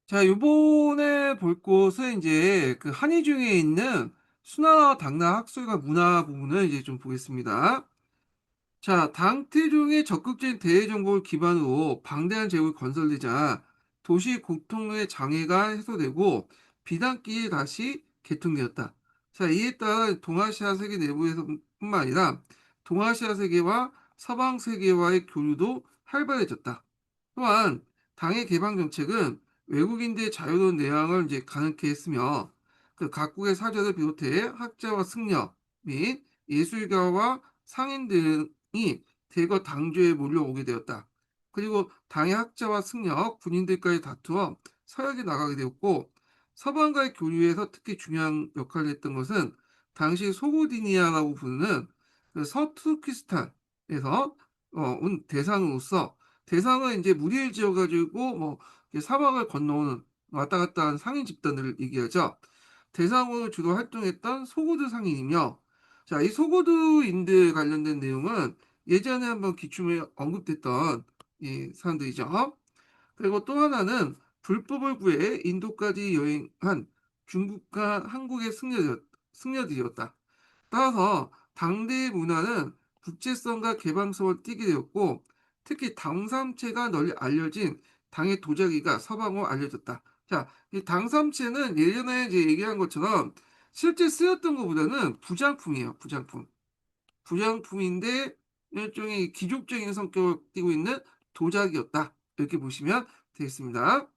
자, 요번에 볼 곳은 이제 그 한의중에 있는 수나라와 당나라 학술과 문화 부분을 이제 좀 보겠습니다. 자, 당태종의 적극적인 대외 정복을 기반으로 방대한 제국이 건설되자 도시 교통의 장애가 해소되고 비단길이 다시 개통되었다. 자, 이에 따라 동아시아 세계 내부에서뿐만 아니라 동아시아 세계와 서방 세계와의 교류도 활발해졌다. 또한 당의 개방 정책은 외국인들의 자유로운 내항을 이제 가능케 했으며 그 각국의 사저를 비롯해 학자와 승려 및 예술가와 상인 등이 대거 당조에 몰려오게 되었다. 그리고 당의 학자와 승려, 군인들과의 다투어 서역에 나가게 되었고 서방과의 교류에서 특히 중요한 역할을 했던 것은 당시 소고디니아라고 부르는 그 서투르키스탄에서 온 대상으로서 대상은 이제 무리를 지어가지고 뭐 사막을 건너오는 왔다 갔다 하는 상인 집단들을 얘기하죠. 대상으로 주로 활동했던 소고드 상인이며, 자, 이 소고드인들 관련된 내용은 예전에 한번 기춤에 언급됐던 이 사람들이죠. 그리고 또 하나는 불법을 구해 인도까지 여행한 중국과 한국의 승려들이었다. 따라서 당대의 문화는 국제성과 개방성을 띠게 되었고 특히 당삼체가 널리 알려진 당의 도자기가 서방으로 알려졌다. 자, 이 당삼체는 예전에 이제 얘기한 것처럼 실제 쓰였던 것보다는 부장품이에요. 부장품. 부장품인데 일종의 기족적인 성격을 띠고 있는 도자기였다. 이렇게 보시면 되겠습니다.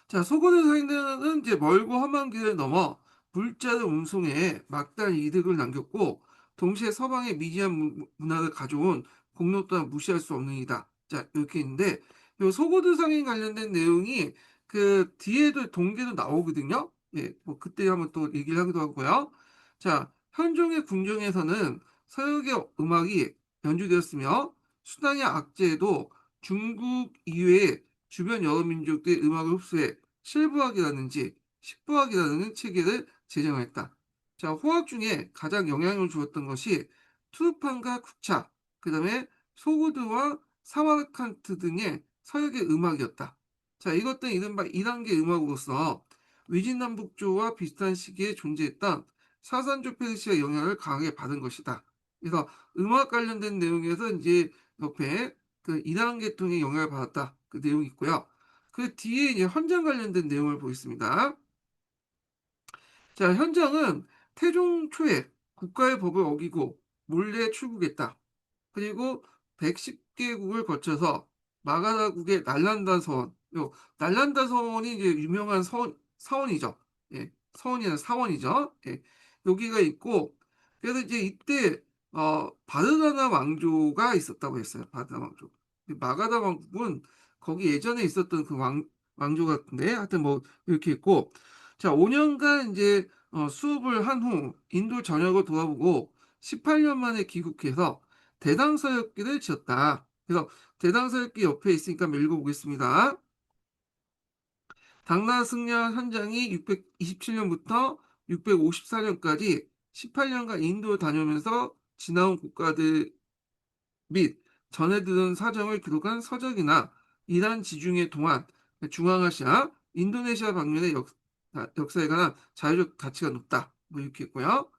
자, 소고대 사인들은 이제 멀고 험한 길을 넘어 물자를 운송해 막대한 이득을 남겼고, 동시에 서방의 미지한 문화를 가져온 공로 또한 무시할 수 없는 이다. 자, 이렇게 있는데, 요 소고드 상인 관련된 내용이 그 뒤에도 동계도 나오거든요. 예, 뭐 그때 한번 또 얘기를 하기도 하고요. 자, 현종의 궁정에서는 서역의 음악이 연주되었으며, 수단의 악재에도 중국 이외에 주변 여러 민족들의 음악을 흡수해 실부학이라든지 식부학이라는 체계를 제정했다. 자, 호학 중에 가장 영향을 주었던 것이 투르판과 쿠차, 그 다음에 소구드와 사마르칸트 등의 서역의 음악이었다. 자, 이것들은 이른바 2단계 음악으로서 위진남북조와 비슷한 시기에 존재했던 사산조 페르시아 영향을 강하게 받은 것이다. 그래서 음악 관련된 내용에서 이제 옆에 그 이단 계통의 영향을 받았다. 그 내용이 있고요. 그 뒤에 이제 현장 관련된 내용을 보겠습니다. 자, 현장은 태종 초에 국가의 법을 어기고 몰래 출국했다. 그리고 110개국을 거쳐서 마가다국의 날란다 서원, 요 날란다 서원이 이제 유명한 사원이죠. 예, 서원이나 사원이죠. 예, 여기가 있고 그래서 이제 이때 바르다나 왕조가 있었다고 했어요. 바르다나 왕조. 마가다 왕국은 거기 예전에 있었던 그 왕조 같은데 하여튼 뭐 이렇게 있고 자 5년간 이제 수업을 한 후 인도 전역을 돌아보고 18년 만에 귀국해서 대당서역기를 지었다. 그래서 대당서역기 옆에 있으니까 한번 읽어보겠습니다. 당나라 승려 현장이 627년부터 654년까지 18년간 인도를 다녀오면서 지나온 국가들 및 전해 들은 사정을 기록한 서적이나 이란 지중해 동안 중앙아시아, 인도네시아 방면의 역사에 관한 자료적 가치가 높다. 뭐 이렇게 있고요.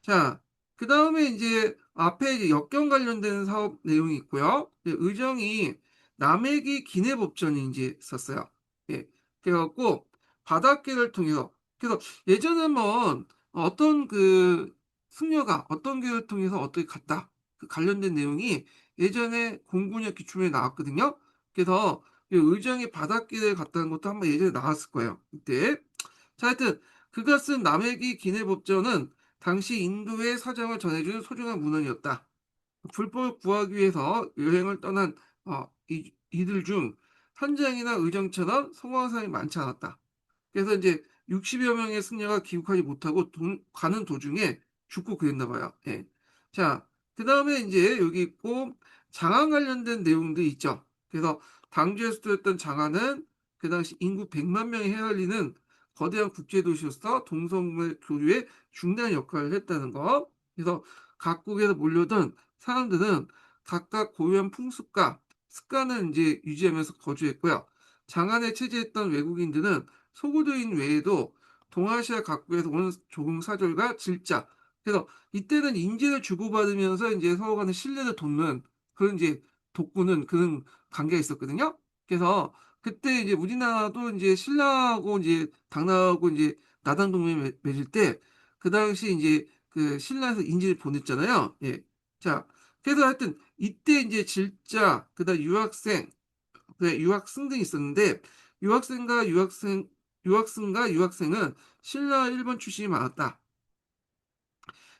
자, 그 다음에 이제 앞에 이제 역경 관련된 사업 내용이 있고요. 의정이 남해기 기내법전이 이제 있었어요. 예. 그래갖고 바닷길을 통해서 그래서 예전에 한번 어떤 그 승려가 어떤 길을 통해서 어떻게 갔다 그 관련된 내용이 예전에 공군역 기출에 나왔거든요. 그래서 의정이 바닷길을 갔다는 것도 한번 예전에 나왔을 거예요. 그때. 자, 하여튼 그가 쓴 남해기 기내법전은 당시 인도의 사정을 전해주는 소중한 문헌이었다. 불법을 구하기 위해서 여행을 떠난 이들 중 현장이나 의정처럼 성공한 사람이 많지 않았다. 그래서 이제 60여 명의 승려가 귀국하지 못하고 가는 도중에 죽고 그랬나 봐요. 예. 자, 그 다음에 이제 여기 있고 장안 관련된 내용도 있죠. 그래서 당주의 수도였던 장안은 그 당시 인구 100만 명이 헤아리는 거대한 국제도시로서 동성의 교류에 중대한 역할을 했다는 거. 그래서 각국에서 몰려든 사람들은 각각 고유한 풍습과 습관을 이제 유지하면서 거주했고요. 장안에 체제했던 외국인들은 소구도인 외에도 동아시아 각국에서 온 조공 사절과 질자. 그래서 이때는 인재를 주고받으면서 이제 서로 간의 신뢰를 돕는 그런 이제 돕고는 그런 관계가 있었거든요. 그래서 그때 이제 우리나라도 이제 신라하고 이제 당나라하고 이제 나당 동맹 맺을 때 그 당시 이제 그 신라에서 인재를 보냈잖아요. 예. 자, 그래서 하여튼 이때 이제 질자, 그다음 유학생, 그 유학생 등이 있었는데 유학생과 유학생은 신라 일본 출신이 많았다.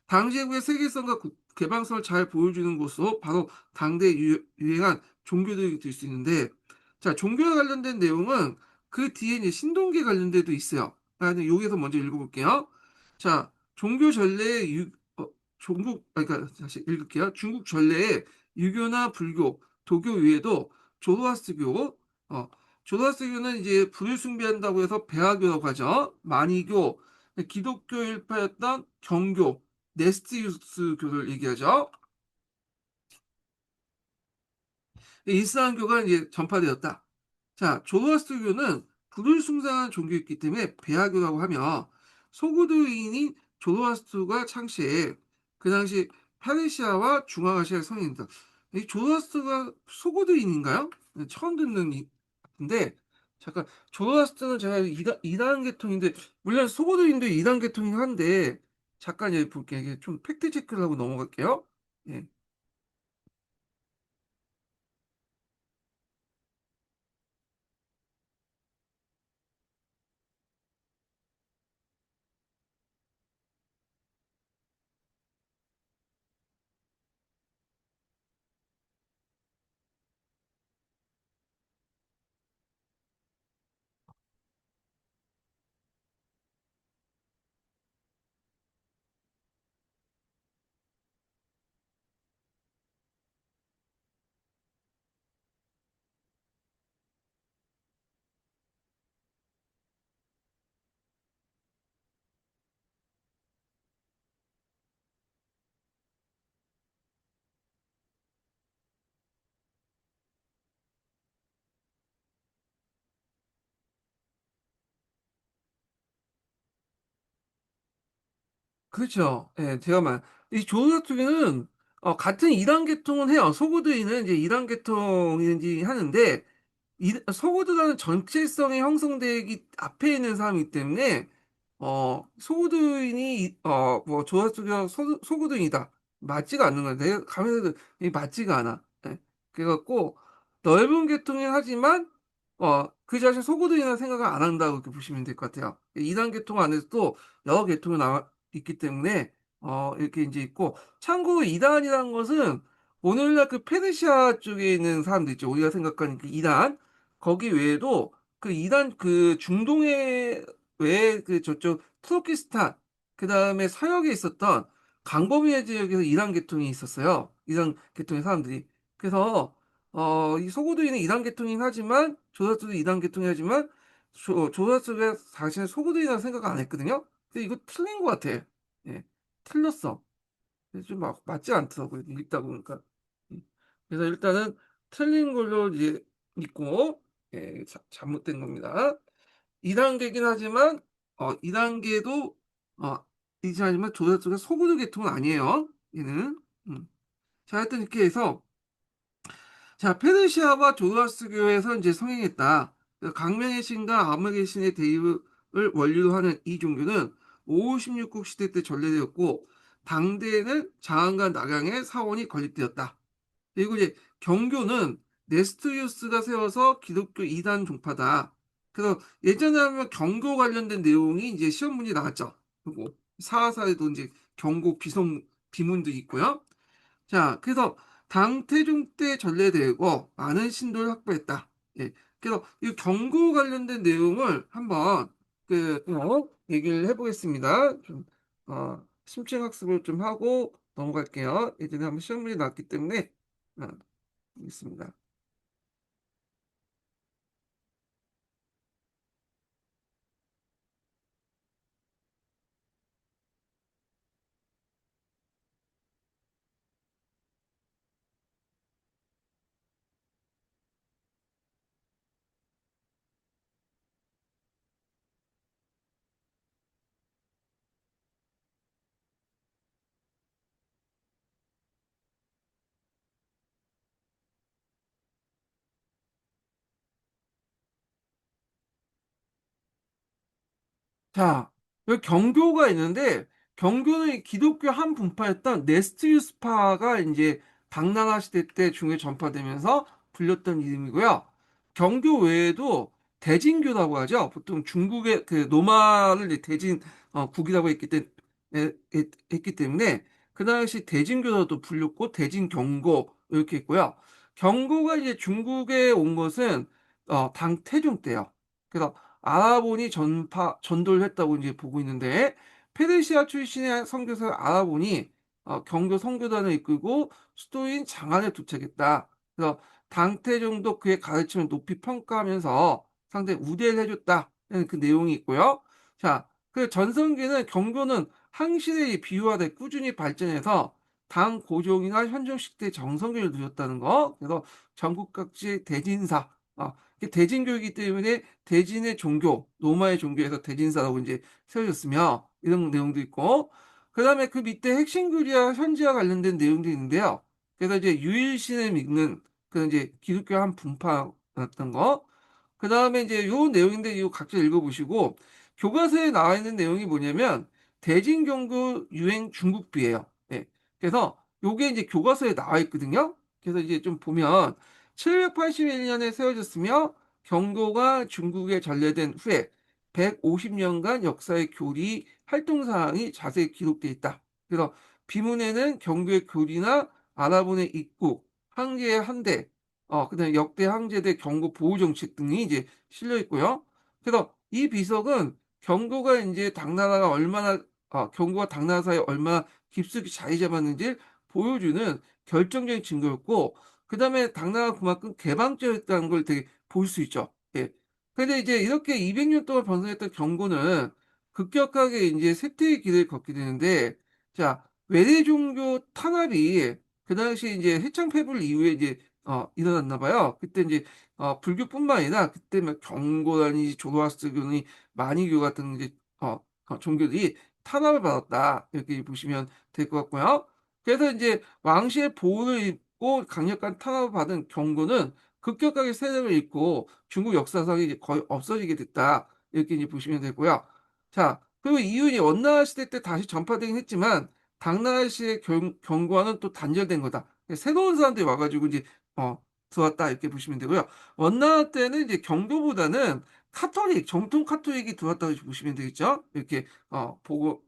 당시 외국의 세계성과 개방성을 잘 보여주는 곳으로 바로 당대에 유행한 종교들이 될 수 있는데, 자, 종교와 관련된 내용은 그 뒤에 이제 신동기에 관련된 도 있어요. 여기서 먼저 읽어볼게요. 자, 종교 전례의 그러니까 다시 읽을게요. 중국 전례에 유교나 불교, 도교 외에도 조로아스교, 어, 조로아스교는 이제 불을 숭배한다고 해서 배화교라고 하죠. 만이교, 기독교 일파였던 경교, 네스티우스 교를 얘기하죠. 이슬람교가 이제 전파되었다. 자, 조로아스터교는 불을 숭상한 종교였기 때문에 배하교라고 하며 소구도인인 조로아스터가 창시해 그 당시 페르시아와 중앙아시아의 성인이다. 이 조로아스터가 소구도인인가요? 처음 듣는 같은데 잠깐 조로아스터는 제가 이단 계통인데 물론 소구도인도 이단 계통이긴 한데 잠깐 여기 볼게요. 이게 좀 팩트 체크를 하고 넘어갈게요. 예. 그렇죠. 예, 이 조선사투리는 같은 이단 계통은 해요. 소고도이는 이제 이단 계통인지 하는데 소고도라는 정체성이 형성되기 앞에 있는 사람이기 때문에 소고도인이 뭐 조선사투리가 소고도인이다 맞지가 않는 거예요. 내가 가면서 이 맞지가 않아. 예. 그래갖고 넓은 계통이긴 하지만 그 자신 소고도인이라는 생각을 안 한다고 이렇게 보시면 될 것 같아요. 이단 계통 안에서도 여러 계통이 나와 있기 때문에 이렇게 이제 있고 참고로 이단이라는 것은 오늘날 그 페르시아 쪽에 있는 사람들 있죠. 우리가 생각하는 그 이단 거기 외에도 그 이단 그 중동에 외에 그 저쪽 투르키스탄 그다음에 서역에 있었던 강범위의 지역에서 이단 계통이 있었어요. 이단 계통의 사람들이. 그래서 이 소고도인은 이단 계통이긴 하지만 조사스도 이단 계통이 하지만 조사스가 자신의 소고도인이라고 생각 안 했거든요. 근데 이거 틀린 것 같아. 예, 틀렸어. 그래서 좀 맞지 않더라고요. 읽다 보니까. 음. 그래서 일단은 틀린 걸로 이제 믿고, 예, 잘못된 겁니다. 2단계긴 하지만, 2단계도, 이지 하지만 조사 쪽에 소구도 계통은 아니에요. 얘는. 자, 하여튼 이렇게 해서, 자, 페르시아와 조다스교에서 이제 성행했다. 강명의 신과 암흑의 신의 대립을 원리로 하는 이 종교는 5, 16국 시대 때 전래되었고, 당대에는 장안과 낙양의 사원이 건립되었다. 그리고 이제 경교는 네스토리우스가 세워서 기독교 이단 종파다. 그래서 예전에 하면 경교 관련된 내용이 이제 시험 문제 나왔죠. 그리고 사화사에도 이제 경고 비문도 있고요. 자, 그래서 당태종 때 전래되고 많은 신도를 확보했다. 예. 그래서 이 경고 관련된 내용을 한번 얘기를 해보겠습니다. 심층 학습을 좀 하고 넘어갈게요. 예전에 한번 시험문이 나왔기 때문에 어, 있습니다. 자, 여기 경교가 있는데, 경교는 기독교 한 분파였던 네스트유스파가 이제 당나라 시대 때 중에 전파되면서 불렸던 이름이고요. 경교 외에도 대진교라고 하죠. 보통 중국의 그 노마를 이제 대진 국이라고 했기 때문에 그 당시 대진교로도 불렸고 대진경고 이렇게 있고요. 경고가 이제 중국에 온 것은 당태종 때요. 그래서 아라본이 전도를 했다고 이제 보고 있는데, 페르시아 출신의 선교사 아라본이 경교 선교단을 이끌고 수도인 장안에 도착했다. 그래서 당태종도 그의 가르침을 높이 평가하면서 상당히 우대를 해줬다는 그 내용이 있고요. 자, 그 전성기는 경교는 항시대의 비유화돼 꾸준히 발전해서 당 고종이나 현종식 때 정성기를 누렸다는 거. 그래서 전국 각지의 대진사, 이게 대진교이기 때문에 대진의 종교, 로마의 종교에서 대진사라고 이제 세워졌으며, 이런 내용도 있고, 그 다음에 그 밑에 핵심 교리와 현지와 관련된 내용도 있는데요. 그래서 이제 유일신을 믿는 그 이제 기독교 한 분파였던 거. 그 다음에 이제 요 내용인데 이거 각자 읽어보시고, 교과서에 나와 있는 내용이 뭐냐면 대진경고 유행 중국비예요. 예. 그래서 요게 이제 교과서에 나와 있거든요. 그래서 이제 좀 보면 781년에 세워졌으며 경고가 중국에 전래된 후에 150년간 역사의 교리 활동 사항이 자세히 기록되어 있다. 그래서 비문에는 경고의 교리나 아라본의 입국, 황제의 한대, 그다음에 역대 황제대 경고 보호 정책 등이 이제 실려 있고요. 그래서 이 비석은 경고가 이제 당나라가 얼마나 경고가 당나라 사이에 얼마나 깊숙이 자리 잡았는지 보여주는 결정적인 증거였고, 그다음에 당나라가 그만큼 개방적이었다는 걸 되게 볼 수 있죠. 예. 근데 이제 이렇게 200년 동안 번성했던 경고는 급격하게 이제 쇠퇴의 길을 걷게 되는데, 자, 외래 종교 탄압이 그 당시 이제 해창 패불 이후에 이제 일어났나 봐요. 그때 이제 불교뿐만 아니라 그때 막 경고라든지 조로아스터교니 마니교 같은 이제 종교들이 탄압을 받았다, 이렇게 보시면 될 것 같고요. 그래서 이제 왕실의 보호를 입고 강력한 탄압을 받은 경고는 급격하게 세력을 잃고 중국 역사상에 이제 거의 없어지게 됐다, 이렇게 이제 보시면 되고요. 자, 그리고 이윤이 원나라 시대 때 다시 전파되긴 했지만 당나라 시대 경고와는 또 단절된 거다. 새로운 사람들이 와가지고 이제 들어왔다, 이렇게 보시면 되고요. 원나라 때는 이제 경고보다는 카톨릭, 정통 카톨릭이 들어왔다고 보시면 되겠죠. 이렇게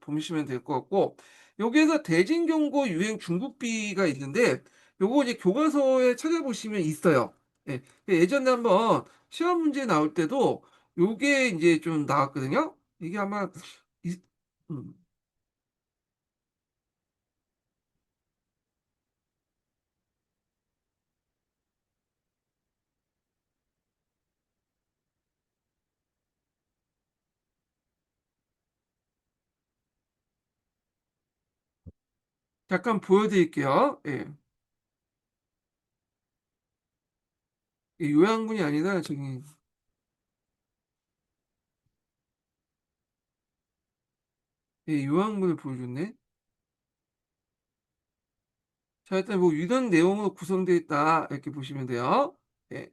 보시면 될 것 같고, 여기에서 대진경고 유행 중국비가 있는데 요거 이제 교과서에 찾아보시면 있어요. 예. 예전에 한번 시험 문제 나올 때도 요게 이제 좀 나왔거든요. 이게 아마 이- 음, 잠깐 보여드릴게요. 예. 이 요양분이 아니라 저기 요양분을 보여줬네. 자, 일단 뭐 이런 내용으로 구성되어 있다, 이렇게 보시면 돼요. 예.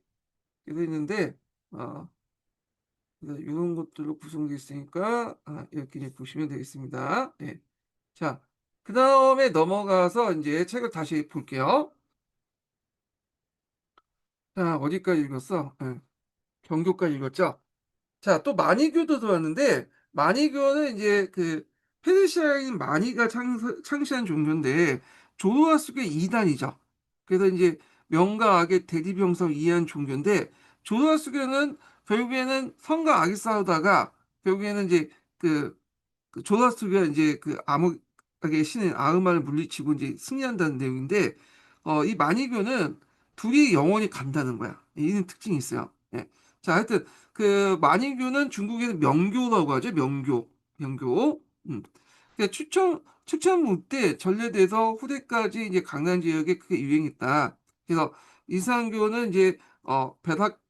그래서 있는데 어, 이런 것들로 구성되어 있으니까 이렇게 이제 보시면 되겠습니다. 예. 자, 그 다음에 넘어가서 이제 책을 다시 볼게요. 자, 어디까지 읽었어? 예. 경교까지 읽었죠? 자, 또 마니교도 들어왔는데, 마니교는 이제 그 페르시아인 마니가 창시한 종교인데, 조로아스교의 이단이죠. 그래서 이제 명과 악의 대리병성 이해한 종교인데, 조로아스교는 결국에는 성과 악이 싸우다가, 결국에는 이제 그 조나스가 이제 그 암흑의 신인 아흐만을 물리치고 이제 승리한다는 내용인데, 이 마니교는 둘이 영원히 간다는 거야. 이런 특징이 있어요. 예. 자, 하여튼 그 마니교는 중국에서 명교라고 하죠. 명교. 그러니까 추천무 때 전래돼서 후대까지 이제 강남 지역에 크게 유행했다. 그래서 이슬람교는 이제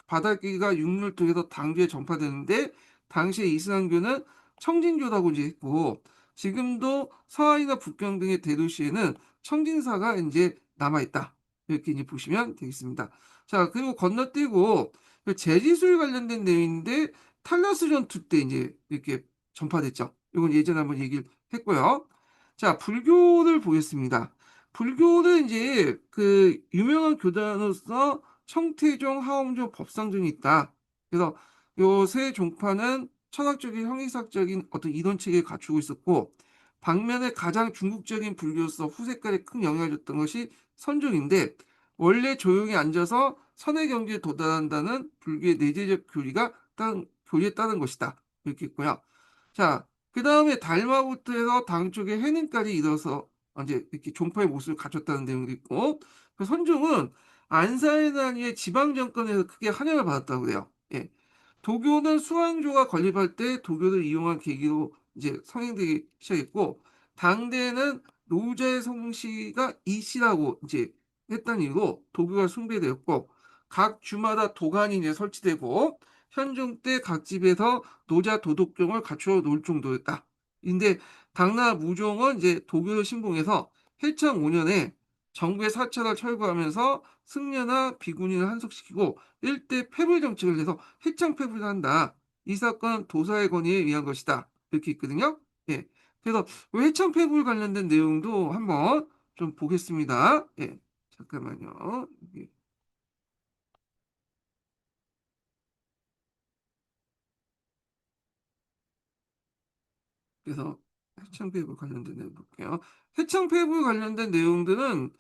바닷길과 육로를 통해서 당주에 전파되는데, 당시에 이슬람교는 청진교라고 이제 했고, 지금도 서하이나 북경 등의 대도시에는 청진사가 이제 남아있다, 이렇게 이제 보시면 되겠습니다. 자, 그리고 건너뛰고 그 제지술 관련된 내용인데, 탈라스 전투 때 이제 이렇게 전파됐죠. 이건 예전에 한번 얘기를 했고요. 자, 불교를 보겠습니다. 불교는 이제 그 유명한 교단으로서 청태종, 하엄종, 법상종이 있다. 그래서 요 세 종파는 철학적인 형이삭적인 어떤 이론 체계를 갖추고 있었고, 방면에 가장 중국적인 불교로서 후세까지 큰 영향을 줬던 것이 선종인데, 원래 조용히 앉아서 선의 경지에 도달한다는 불교의 내재적 교리에 따른 것이다. 이렇게 있고요. 자, 그 다음에 달마부터 해서 당 쪽에 해능까지 이뤄서 이제 이렇게 종파의 모습을 갖췄다는 내용도 있고, 그 선종은 안사의 난위의 지방 정권에서 크게 환영을 받았다고 그래요. 예. 도교는 수왕조가 건립할 때 도교를 이용한 계기로 이제 성행되기 시작했고, 당대에는 노후자의 성씨가 이씨라고 이제 했던 이유로 도교가 숭배되었고, 각 주마다 도관이 이제 설치되고, 현종 때 각 집에서 노자 도덕경을 갖추어 놓을 정도였다. 근데 당나 무종은 이제 도교를 신봉해서 해창 5년에 정부의 사찰을 철거하면서 승려나 비군인을 한속시키고 일대 패불 정책을 해서 해창 패불을 한다. 이 사건 도사의 건의에 의한 것이다. 이렇게 있거든요. 예. 그래서 해창 패불 관련된 내용도 한번 좀 보겠습니다. 예. 잠깐만요. 그래서 해창폐부 관련된 내용 볼게요. 해창폐부 관련된 내용들은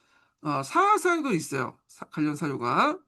사화사에도 있어요. 관련 사료가.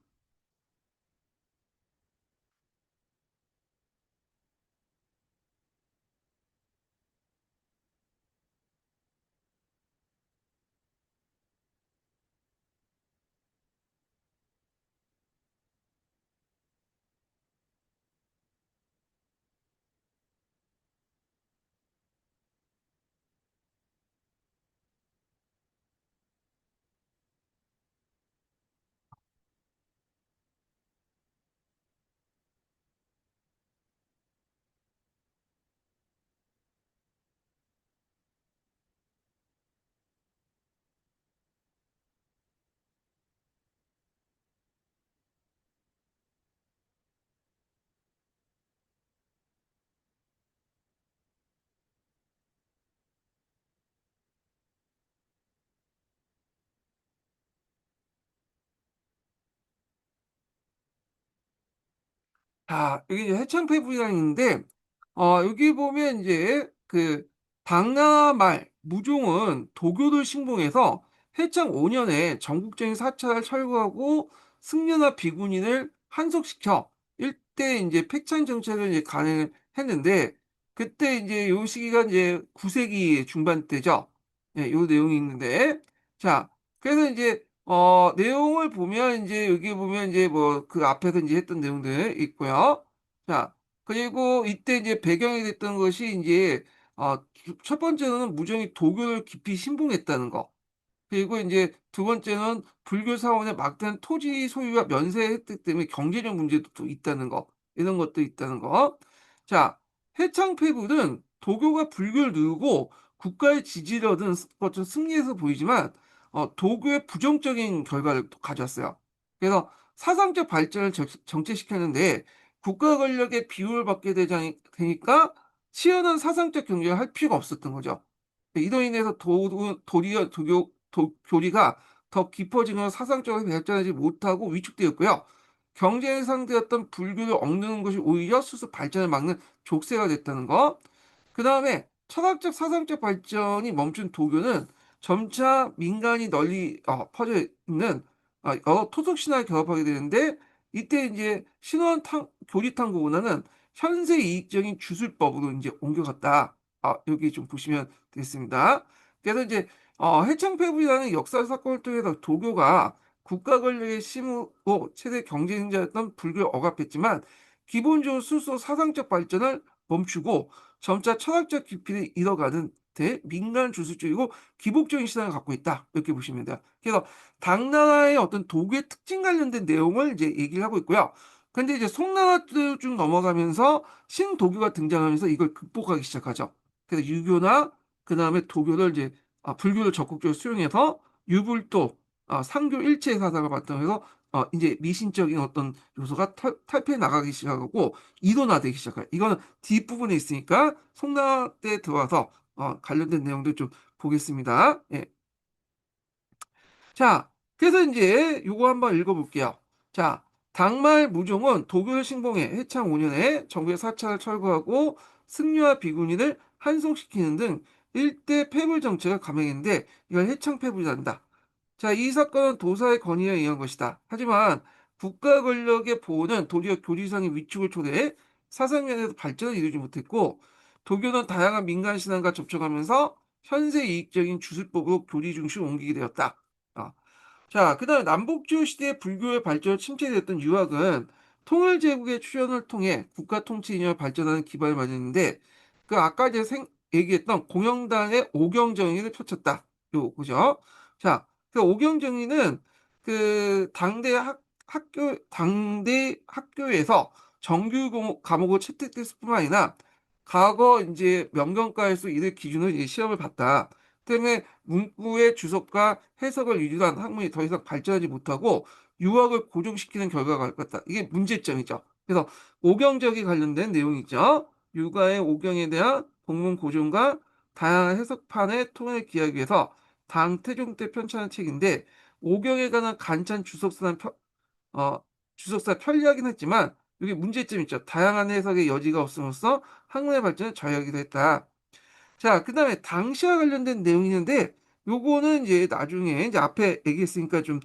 자, 여기 이제 해창폐부장인데, 여기 보면 이제 그 당나말 무종은 도교를 신봉해서 해창 5년에 전국적인 사찰을 철거하고 승려나 비군인을 한속시켜 일대 이제 팽창 정책을 이제 간행을 했는데, 그때 이제 요 시기가 이제 9세기 중반 때죠. 예, 요 내용이 있는데, 자, 그래서 이제 내용을 보면 이제 여기 보면 이제 뭐 그 앞에서 이제 했던 내용들 있고요. 자, 그리고 이때 이제 배경이 됐던 것이 이제 첫 번째는 무정이 도교를 깊이 신봉했다는 거. 그리고 이제 두 번째는 불교 사원의 막대한 토지 소유와 면세 혜택 때문에 경제적 문제도 또 있다는 거. 이런 것도 있다는 거. 자, 해창폐부는 도교가 불교를 누르고 국가의 지지를 얻은 것처럼 승리해서 보이지만 도교의 부정적인 결과를 또 가져왔어요. 그래서 사상적 발전을 정체시켰는데 국가 권력의 비호를 받게 되니까 치열한 사상적 경쟁을 할 필요가 없었던 거죠. 이로 인해서 도리어 교리가 더 깊어지거나 사상적으로 발전하지 못하고 위축되었고요. 경쟁의 상대였던 불교를 억누르는 것이 오히려 스스로 발전을 막는 족쇄가 됐다는 거. 그 다음에 철학적 사상적 발전이 멈춘 도교는 점차 민간이 널리 퍼져 있는 여러 토속 신화를 결합하게 되는데 이때 이제 교리 탐구보다는 현세 이익적인 주술법으로 이제 옮겨갔다. 여기 좀 보시면 되겠습니다. 그래서 이제 해창폐부라는 역사 사건을 통해서 도교가 국가 권력의 심으로 최대 경쟁자였던 불교를 억압했지만 기본적으로 스스로 사상적 발전을 멈추고 점차 철학적 깊이를 잃어가는 민간 주술적이고 기복적인 신앙을 갖고 있다. 이렇게 보시면 돼요. 그래서 당나라의 어떤 도교의 특징 관련된 내용을 이제 얘기를 하고 있고요. 근데 이제 송나라 때 쭉 넘어가면서 신도교가 등장하면서 이걸 극복하기 시작하죠. 그래서 유교나 그 다음에 도교를 이제 불교를 적극적으로 수용해서 유불도 상교 일체 사상을 바탕으로 해서 이제 미신적인 어떤 요소가 탈피해 나가기 시작하고 이론화되기 시작해요. 이거는 뒷부분에 있으니까 송나라 때 들어와서 관련된 내용들 좀 보겠습니다. 예. 자, 그래서 이제 요거 한번 읽어볼게요. 자, 당말 무종은 도교를 신봉해 해창 5년에 정부의 사찰을 철거하고 승려와 비구니를 한송시키는 등 일대 폐불 정책을 감행했는데 이걸 해창 폐불이란다. 자, 이 사건은 도사의 건의에 의한 것이다. 하지만 국가 권력의 보호는 도리어 교리상의 위축을 초래해 사상면에서 발전을 이루지 못했고 도교는 다양한 민간 신앙과 접촉하면서 현세 이익적인 주술법으로 교리 중심을 옮기게 되었다. 아, 자, 그다음에 남북조 시대의 불교의 발전을 침체되었던 유학은 통일제국의 출현을 통해 국가 통치 이념을 발전하는 기반을 마련했는데 그 아까 이제 얘기했던 공영당의 오경정의를 펼쳤다. 그죠? 자, 그 오경정의는 그 당대 학교에서 정규 과목으로 채택됐을 뿐만 아니라 과거 이제 명경과에서 이들 기준으로 이제 시험을 봤다. 때문에 문구의 주석과 해석을 위주로 한 학문이 더 이상 발전하지 못하고 유학을 고정시키는 결과가 같다. 이게 문제점이죠. 그래서 오경적이 관련된 내용이죠. 육아의 오경에 대한 본문 고정과 다양한 해석판의 통일을 기하기 위해서 당태종 때 편찬한 책인데 오경에 관한 간찬 어, 주석사 편리하긴 했지만 이게 문제점이 있죠. 다양한 해석의 여지가 없음으로써 학문의 발전을 저해하기도 했다. 자, 그다음에 당시와 관련된 내용이 있는데 요거는 이제 나중에 이제 앞에 얘기했으니까 좀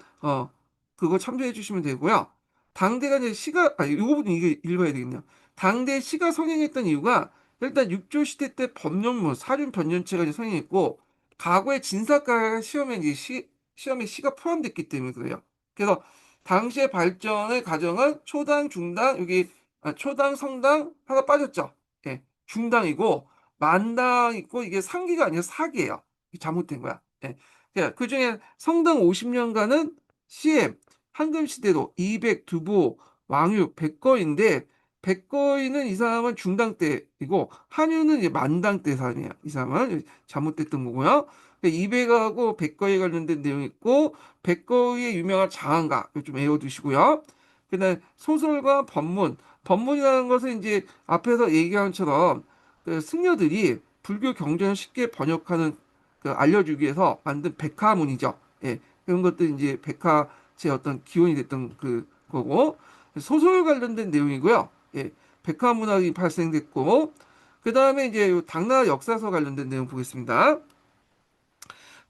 그거 참조해 주시면 되고요. 당대가 이제 요 부분 이게 읽어야 되겠네요. 당대 시가 성행했던 이유가 일단 육조 시대 때 법령문 사륜 변년체가 이제 성행했고 과거의 진사가 시험에 이제 시험에 시가 포함됐기 때문에 그래요. 그래서 당시의 발전의 과정은 초당, 중당, 여기 초당, 성당 하나 빠졌죠. 예, 중당이고 만당 있고 이게 상기가 아니라 사기예요. 잘못된 거야. 예. 그 중에 성당 50년간은 CM 황금 시대로 200 두보 왕유 백거인데 백거인은 이 사람은 중당 때이고 한유는 이제 만당 때 사람이에요. 이 사람은 잘못됐던 거고요. 200하고 백거에 관련된 내용이 있고 백거의 유명한 장안가 이거 좀 외워두시고요. 그다음 소설과 법문 법문이라는 것은 이제 앞에서 얘기한 것처럼 그 승려들이 불교 경전을 쉽게 번역하는 알려주기 위해서 만든 백화문이죠. 예, 그런 것들이 이제 백화의 어떤 기원이 됐던 그 거고 소설 관련된 내용이고요. 예, 백화문학이 발생됐고 그 다음에 이제 당나라 역사서 관련된 내용 보겠습니다.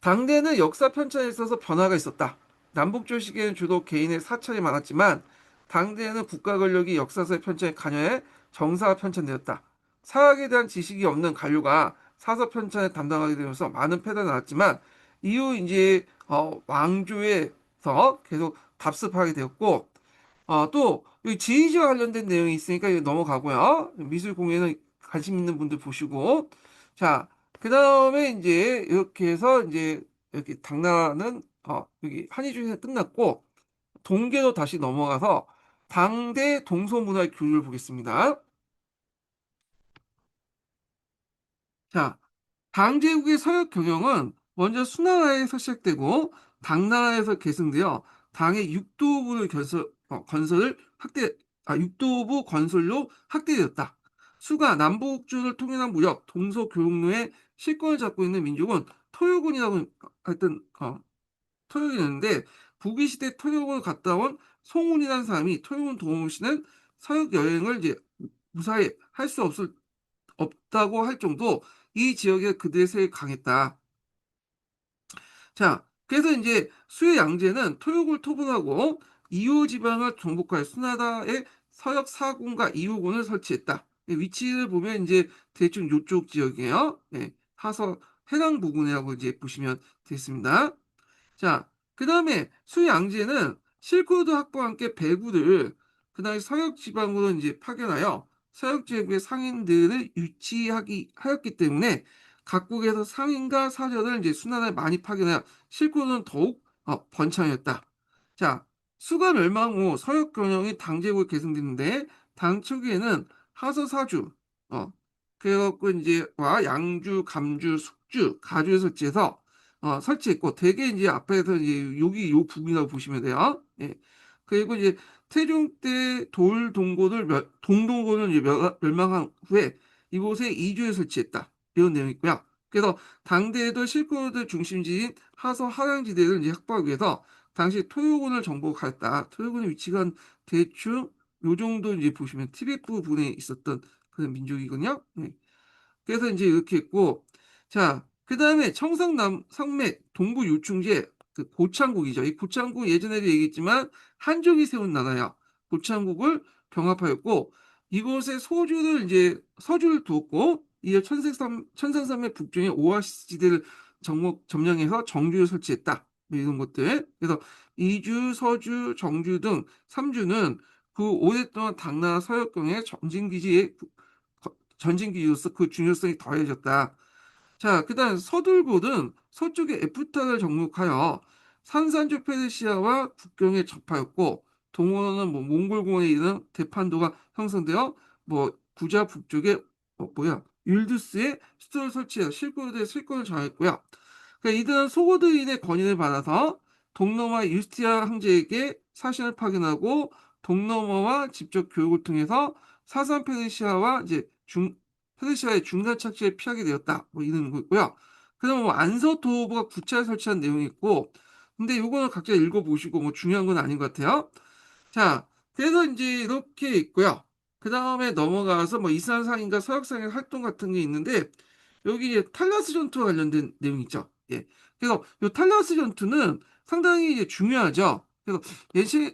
당대는 역사 편찬에 있어서 변화가 있었다. 남북조 시기에는 주로 개인의 사찰이 많았지만 당대에는 국가 권력이 역사서의 편찬에 관여해 정사가 편찬되었다. 사학에 대한 지식이 없는 관료가 사서 편찬을 담당하게 되면서 많은 폐단이 나왔지만 이후 이제 왕조에서 계속 답습하게 되었고 또 여기 지휘지와 관련된 내용이 있으니까 이거 넘어가고요. 미술 공예는 관심 있는 분들 보시고 자, 그다음에 이제 이렇게 해서 이제 여기 당나라는 여기 한의중에서 끝났고 동계로 다시 넘어가서 당대 동서문화의 교류를 보겠습니다. 자, 당제국의 서역 경영은 먼저 수나라에서 시작되고 당나라에서 계승되어 당의 육도부를 건설을 육도부 건설로 확대되었다. 수가 남북주를 통일한 무렵 동서교육로의 실권을 잡고 있는 민족은 토요군이라고 하여튼 토요군이었는데 북위 시대 토요군을 갔다 온 송운이라는 사람이 토요군 도움시는 서역 여행을 이제 무사히 할 수 없다고 할 정도 이 지역에 그들의 세력이 강했다. 자, 그래서 이제 수의 양제는 토욕을 토분하고 이호 지방을 정복하여 수나라의 서역 사군과 이호군을 설치했다. 위치를 보면 이제 대충 요쪽 지역이에요. 네, 하서 해당 부근이라고 이제 보시면 되겠습니다. 자, 그 다음에 수양제는 실크로드 확보와 함께 배구를 그다음에 서역 지방으로 이제 파견하여 서역 제국의 상인들을 유치하기 하였기 때문에 각국에서 상인과 사절을 이제 수나라에 많이 파견하여 실크로드는 더욱 번창했다. 자, 수가 멸망 후 서역 경영이 당제국에 계승됐는데 당 초기에는 하서 사주 그래갖고 이제 와 양주, 감주, 숙주, 가주를 설치해서 설치했고, 대개 이제 앞에서 이제 여기 요 부분이라고 보시면 돼요. 예. 그리고 이제 태종 때 동동고를 이제 멸망한 후에 이곳에 이주에 설치했다. 이런 내용이 있고요. 그래서 당대에도 실크로드 중심지인 하서 하량지대를 이제 확보하기 위해서 당시 토요군을 정복하였다. 토요군의 위치가 대충 요 정도 이제 보시면 티베트 부분에 있었던 그런 민족이거든요. 네. 그래서 이제 이렇게 했고, 자, 그 다음에 청상남 상맥 동부 요충지에 그 고창국이죠. 이 고창국 예전에도 얘기했지만 한족이 세운 나라야. 고창국을 병합하였고, 이곳에 소주를 이제 서주를 두었고, 이에 천상산맥 북쪽에 오아시스 지대를 점령해서 정주를 설치했다. 뭐 이런 것들. 그래서 이주, 서주, 정주 등 3주는 그 오랫동안 당나라 서역경의 전진기지로서 그 중요성이 더해졌다. 자, 그다음 서둘고는 서쪽의 에프타를 정복하여 산산조 페르시아와 국경에 접하였고 동호는 뭐 몽골공원에 있는 대판도가 형성되어 뭐 구자 북쪽에 율두스에 수도를 설치해 실고르드의 실권을 정했고요. 그러니까 이들은 소고드인의 권위를 받아서 동로마 유스티아 황제에게 사신을 파견하고 동로마와 직접 교육을 통해서 사산 페르시아와 이제 페르시아의 중간 착지에 피하게 되었다. 뭐 이런 거고요. 그다음 뭐 안서 도호부가 구차에 설치한 내용이 있고, 근데 이거는 각자 읽어보시고 뭐 중요한 건 아닌 것 같아요. 자, 그래서 이제 이렇게 있고요. 그 다음에 넘어가서 뭐 이스란상인가 서역상의 활동 같은 게 있는데 여기 이제 탈라스 전투와 관련된 내용이 있죠. 예. 그래서 이 탈라스 전투는 상당히 이제 중요하죠. 그래서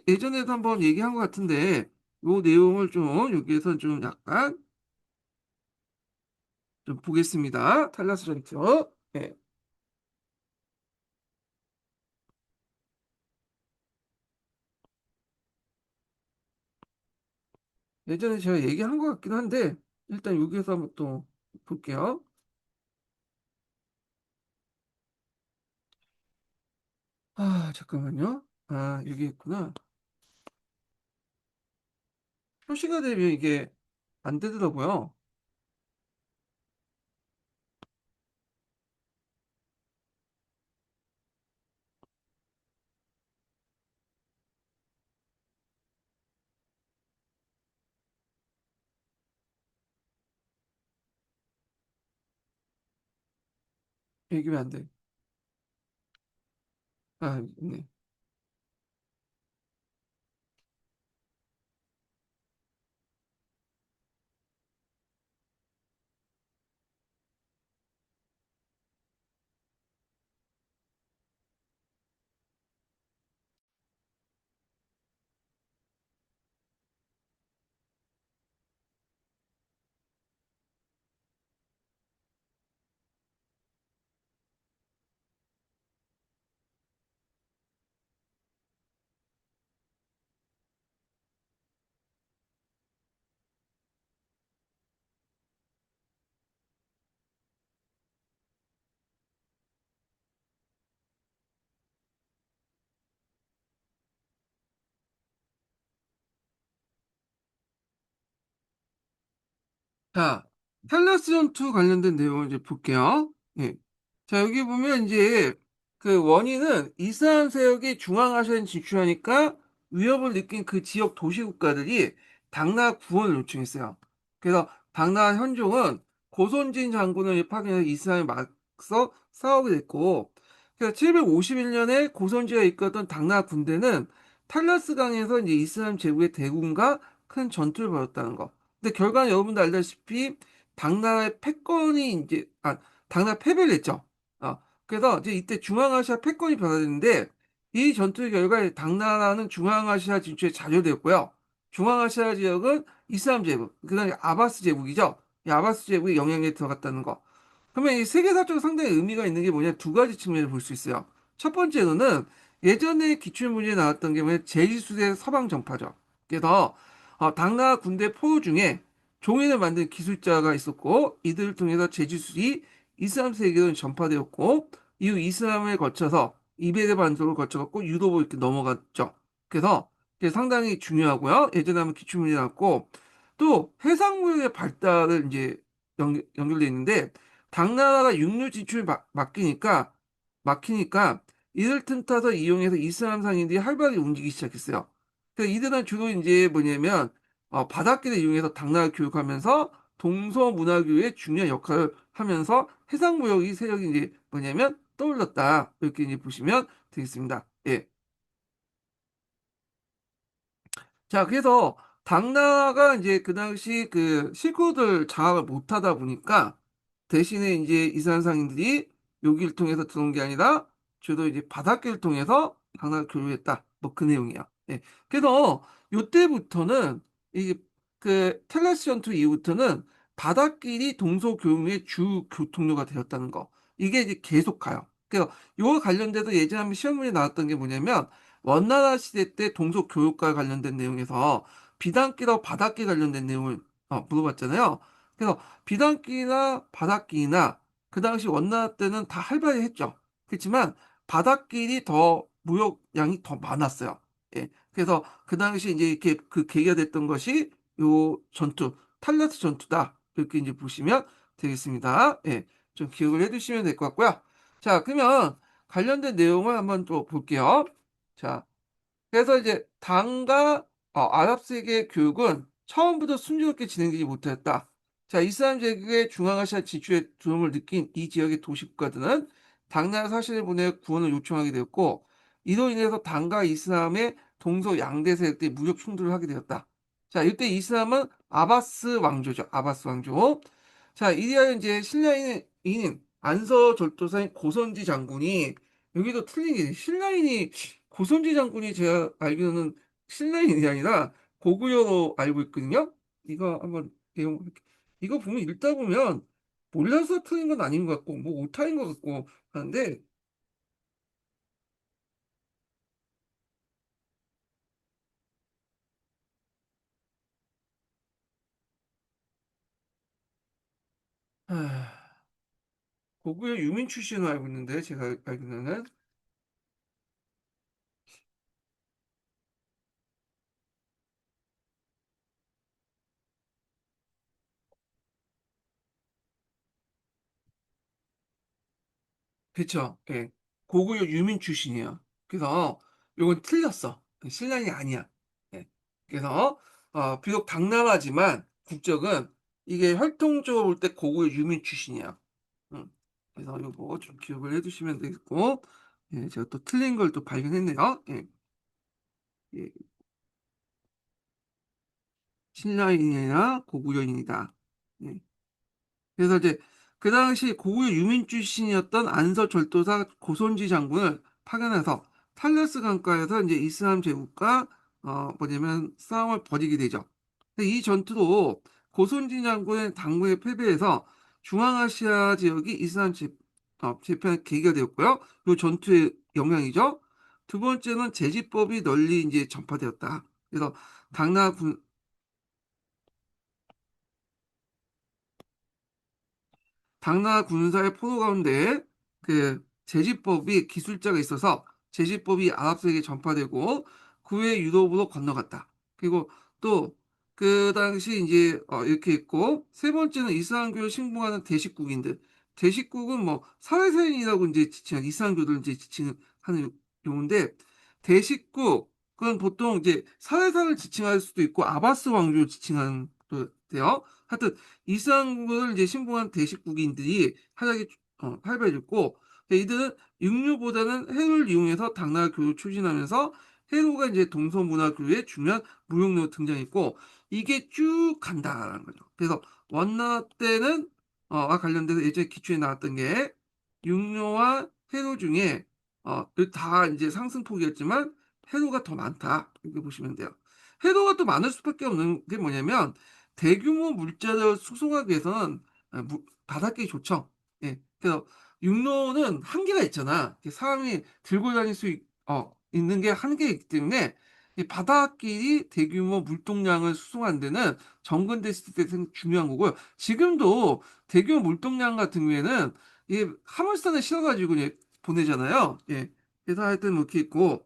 예전에도 한번 얘기한 것 같은데 이 내용을 좀 여기에서 좀 약간 좀 보겠습니다. 탈라스 전투. 예. 예전에 제가 얘기한 것 같긴 한데 일단 여기에서 한번 또 볼게요. 아, 잠깐만요. 아, 여기 있구나. 표시가 되면 이게 안 되더라고요. 이게 왜 안 돼? 아, 네. 자, 탈라스전2 관련된 내용을 이제 볼게요. 예. 자, 여기 보면 이제 그 원인은 이슬람 세력이 중앙아시아에 진출하니까 위협을 느낀 그 지역 도시 국가들이 당나라 구원을 요청했어요. 그래서 당나라 현종은 고손진 장군을 파견해서 이슬람에 맞서 싸우게 됐고, 그래서 751년에 고손지가 이끌었던 당나라 군대는 탈라스 강에서 이제 이슬람 제국의 대군과 큰 전투를 벌였다는 거. 근데 결과는 여러분도 알다시피 당나라의 패권이 당나라 패배를 했죠. 그래서 이제 이때 중앙아시아 패권이 변화됐는데 이 전투의 결과에 당나라는 중앙아시아 진출에 좌절되었고요. 중앙아시아 지역은 이슬람 제국, 그다음에 아바스 제국이죠. 이 아바스 제국의 영향력에 들어갔다는 거. 그러면 이 세계사적으로 상당히 의미가 있는 게 뭐냐 두 가지 측면을 볼 수 있어요. 첫 번째로는 예전에 기출문제에 나왔던 게 뭐냐 제지수대 서방 정파죠. 그래서 당나라 군대 포로 중에 종이를 만든 기술자가 있었고 이들을 통해서 제지술이 이슬람 세계로 전파되었고 이후 이슬람을 거쳐서 이베르 반도를 거쳐갖고 유럽으로 이렇게 넘어갔죠. 그래서 이게 상당히 중요하고요. 예전에 한번 기출문제 나왔고 또 해상무역의 발달을 이제 연결돼 있는데 당나라가 육류 진출을 맡기니까 막히니까 이를 틈타서 이용해서 이슬람 상인들이 활발하게 움직이기 시작했어요. 그래서 이들은 주로 이제 뭐냐면 바닷길을 이용해서 당나라 교육하면서 동서문화교의 중요한 역할을 하면서 해상무역이 세력이 이제 뭐냐면 떠올랐다. 이렇게 이제 보시면 되겠습니다. 예. 자, 그래서 당나라가 이제 그 당시 그 실코를 장악을 못하다 보니까 대신에 이제 이스라엘 상인들이 여기를 통해서 들어온 게 아니라 주로 이제 바닷길을 통해서 당나라를 교류했다. 뭐 그 내용이야. 예. 그래서 요때부터는 이 그 텔레스 전투 이후부터는 바닷길이 동서교류의 주 교통로가 되었다는 거. 이게 이제 계속 가요. 그래서 이거 관련돼서 예전에 한번 시험 문제 나왔던 게 뭐냐면 원나라 시대 때 동서 교육과 관련된 내용에서 비단기와 바닷기 관련된 내용을 물어봤잖아요. 그래서 비단기나 바닷기나 그 당시 원나라 때는 다 활발히 했죠. 그렇지만 바닷길이 더 무역량이 더 많았어요. 예. 그래서 그 당시 이제 이렇게 그 계기가 됐던 것이 요 전투, 탈레스 전투다. 이렇게 이제 보시면 되겠습니다. 예. 좀 기억을 해두시면 될 것 같고요. 자, 그러면 관련된 내용을 한번 또 볼게요. 자, 그래서 이제 당과 아랍 세계의 교육은 처음부터 순조롭게 진행되지 못했다. 자, 이슬람 제국의 중앙아시아 진출에 두려움을 느낀 이 지역의 도시 국가들은 당나라 사신을 보내 구원을 요청하게 되었고, 이로 인해서 당과 이슬람의 동서 양대 세력들이 무력 충돌을 하게 되었다. 자, 이때 이슬람은 아바스 왕조죠. 아바스 왕조. 자, 이리하여 이제 신라인인 안서 절도사인 고선지 장군이 여기도 틀린 게 신라인이 고선지 장군이 제가 알기로는 신라인이 아니라 고구려로 알고 있거든요. 이거 한번 내용 이거 보면 읽다 보면 몰라서 틀린 건 아닌 것 같고 뭐 오타인 것 같고 하는데 아, 고구려 유민 출신으로 알고 있는데 제가 알기로는 그쵸? 예. 고구려 유민 출신이에요. 그래서 이건 틀렸어. 신라이 아니야. 예. 그래서 비록 당나라지만 국적은 이게 혈통적으로 볼 때 고구려 유민 출신이야. 음. 그래서 이거 좀 기억을 해두시면 되겠고, 예, 제가 또 틀린 걸 또 발견했네요. 예. 예. 신라인이나 고구려인이다. 예. 그래서 이제 그 당시 고구려 유민 출신이었던 안서 절도사 고손지 장군을 파견해서 탈레스 강가에서 이제 이슬람 제국과 뭐냐면 싸움을 벌이게 되죠. 근데 이 전투로 고손지 장군의 당국에 패배해서 중앙아시아 지역이 이슬람 재편의 계기가 되었고요. 이 전투의 영향이죠. 두 번째는 제지법이 널리 이제 전파되었다. 그래서 당나라 당나라 군사의 포로 가운데 그 제지법이 기술자가 있어서 제지법이 아랍세계에 전파되고 그 후에 유럽으로 건너갔다. 그리고 또 그 당시 이제 이렇게 있고 세 번째는 이슬람교를 신봉하는 대식국인들. 대식국은 뭐 사회세인이라고 이제 지칭한 이슬람교를 이제 지칭하는 용어인데 대식국은 보통 이제 사회상을 지칭할 수도 있고 아바스 왕조를 지칭하는 데요. 하여튼 이슬람을 이제 신봉한 대식국인들이 활약이 활발해졌고 이들은 육류보다는 해로를 이용해서 당나라 교육을 추진하면서 해로가 이제 동서문화 교류의 중요한 무역로로 등장했고 이게 쭉 간다라는 거죠. 그래서 원나 때는 와 관련돼서 예전에 기초에 나왔던 게 육류와 해로 중에 다 이제 상승폭이었지만 해로가 더 많다 이렇게 보시면 돼요. 해로가 또 많을 수밖에 없는 게 뭐냐면 대규모 물자를 수송하기 위해서는 바닷길이 좋죠. 예. 그래서 육로는 한계가 있잖아. 사람이 들고 다닐 수 있는 게 한계가 있기 때문에 이 바닷길이 대규모 물동량을 수송하는 데는 정근됐을 때 중요한 거고요. 지금도 대규모 물동량 같은 경우에는 이 화물선에 실어가지고 이제 보내잖아요. 예. 그래서 하여튼 뭐 이렇게 있고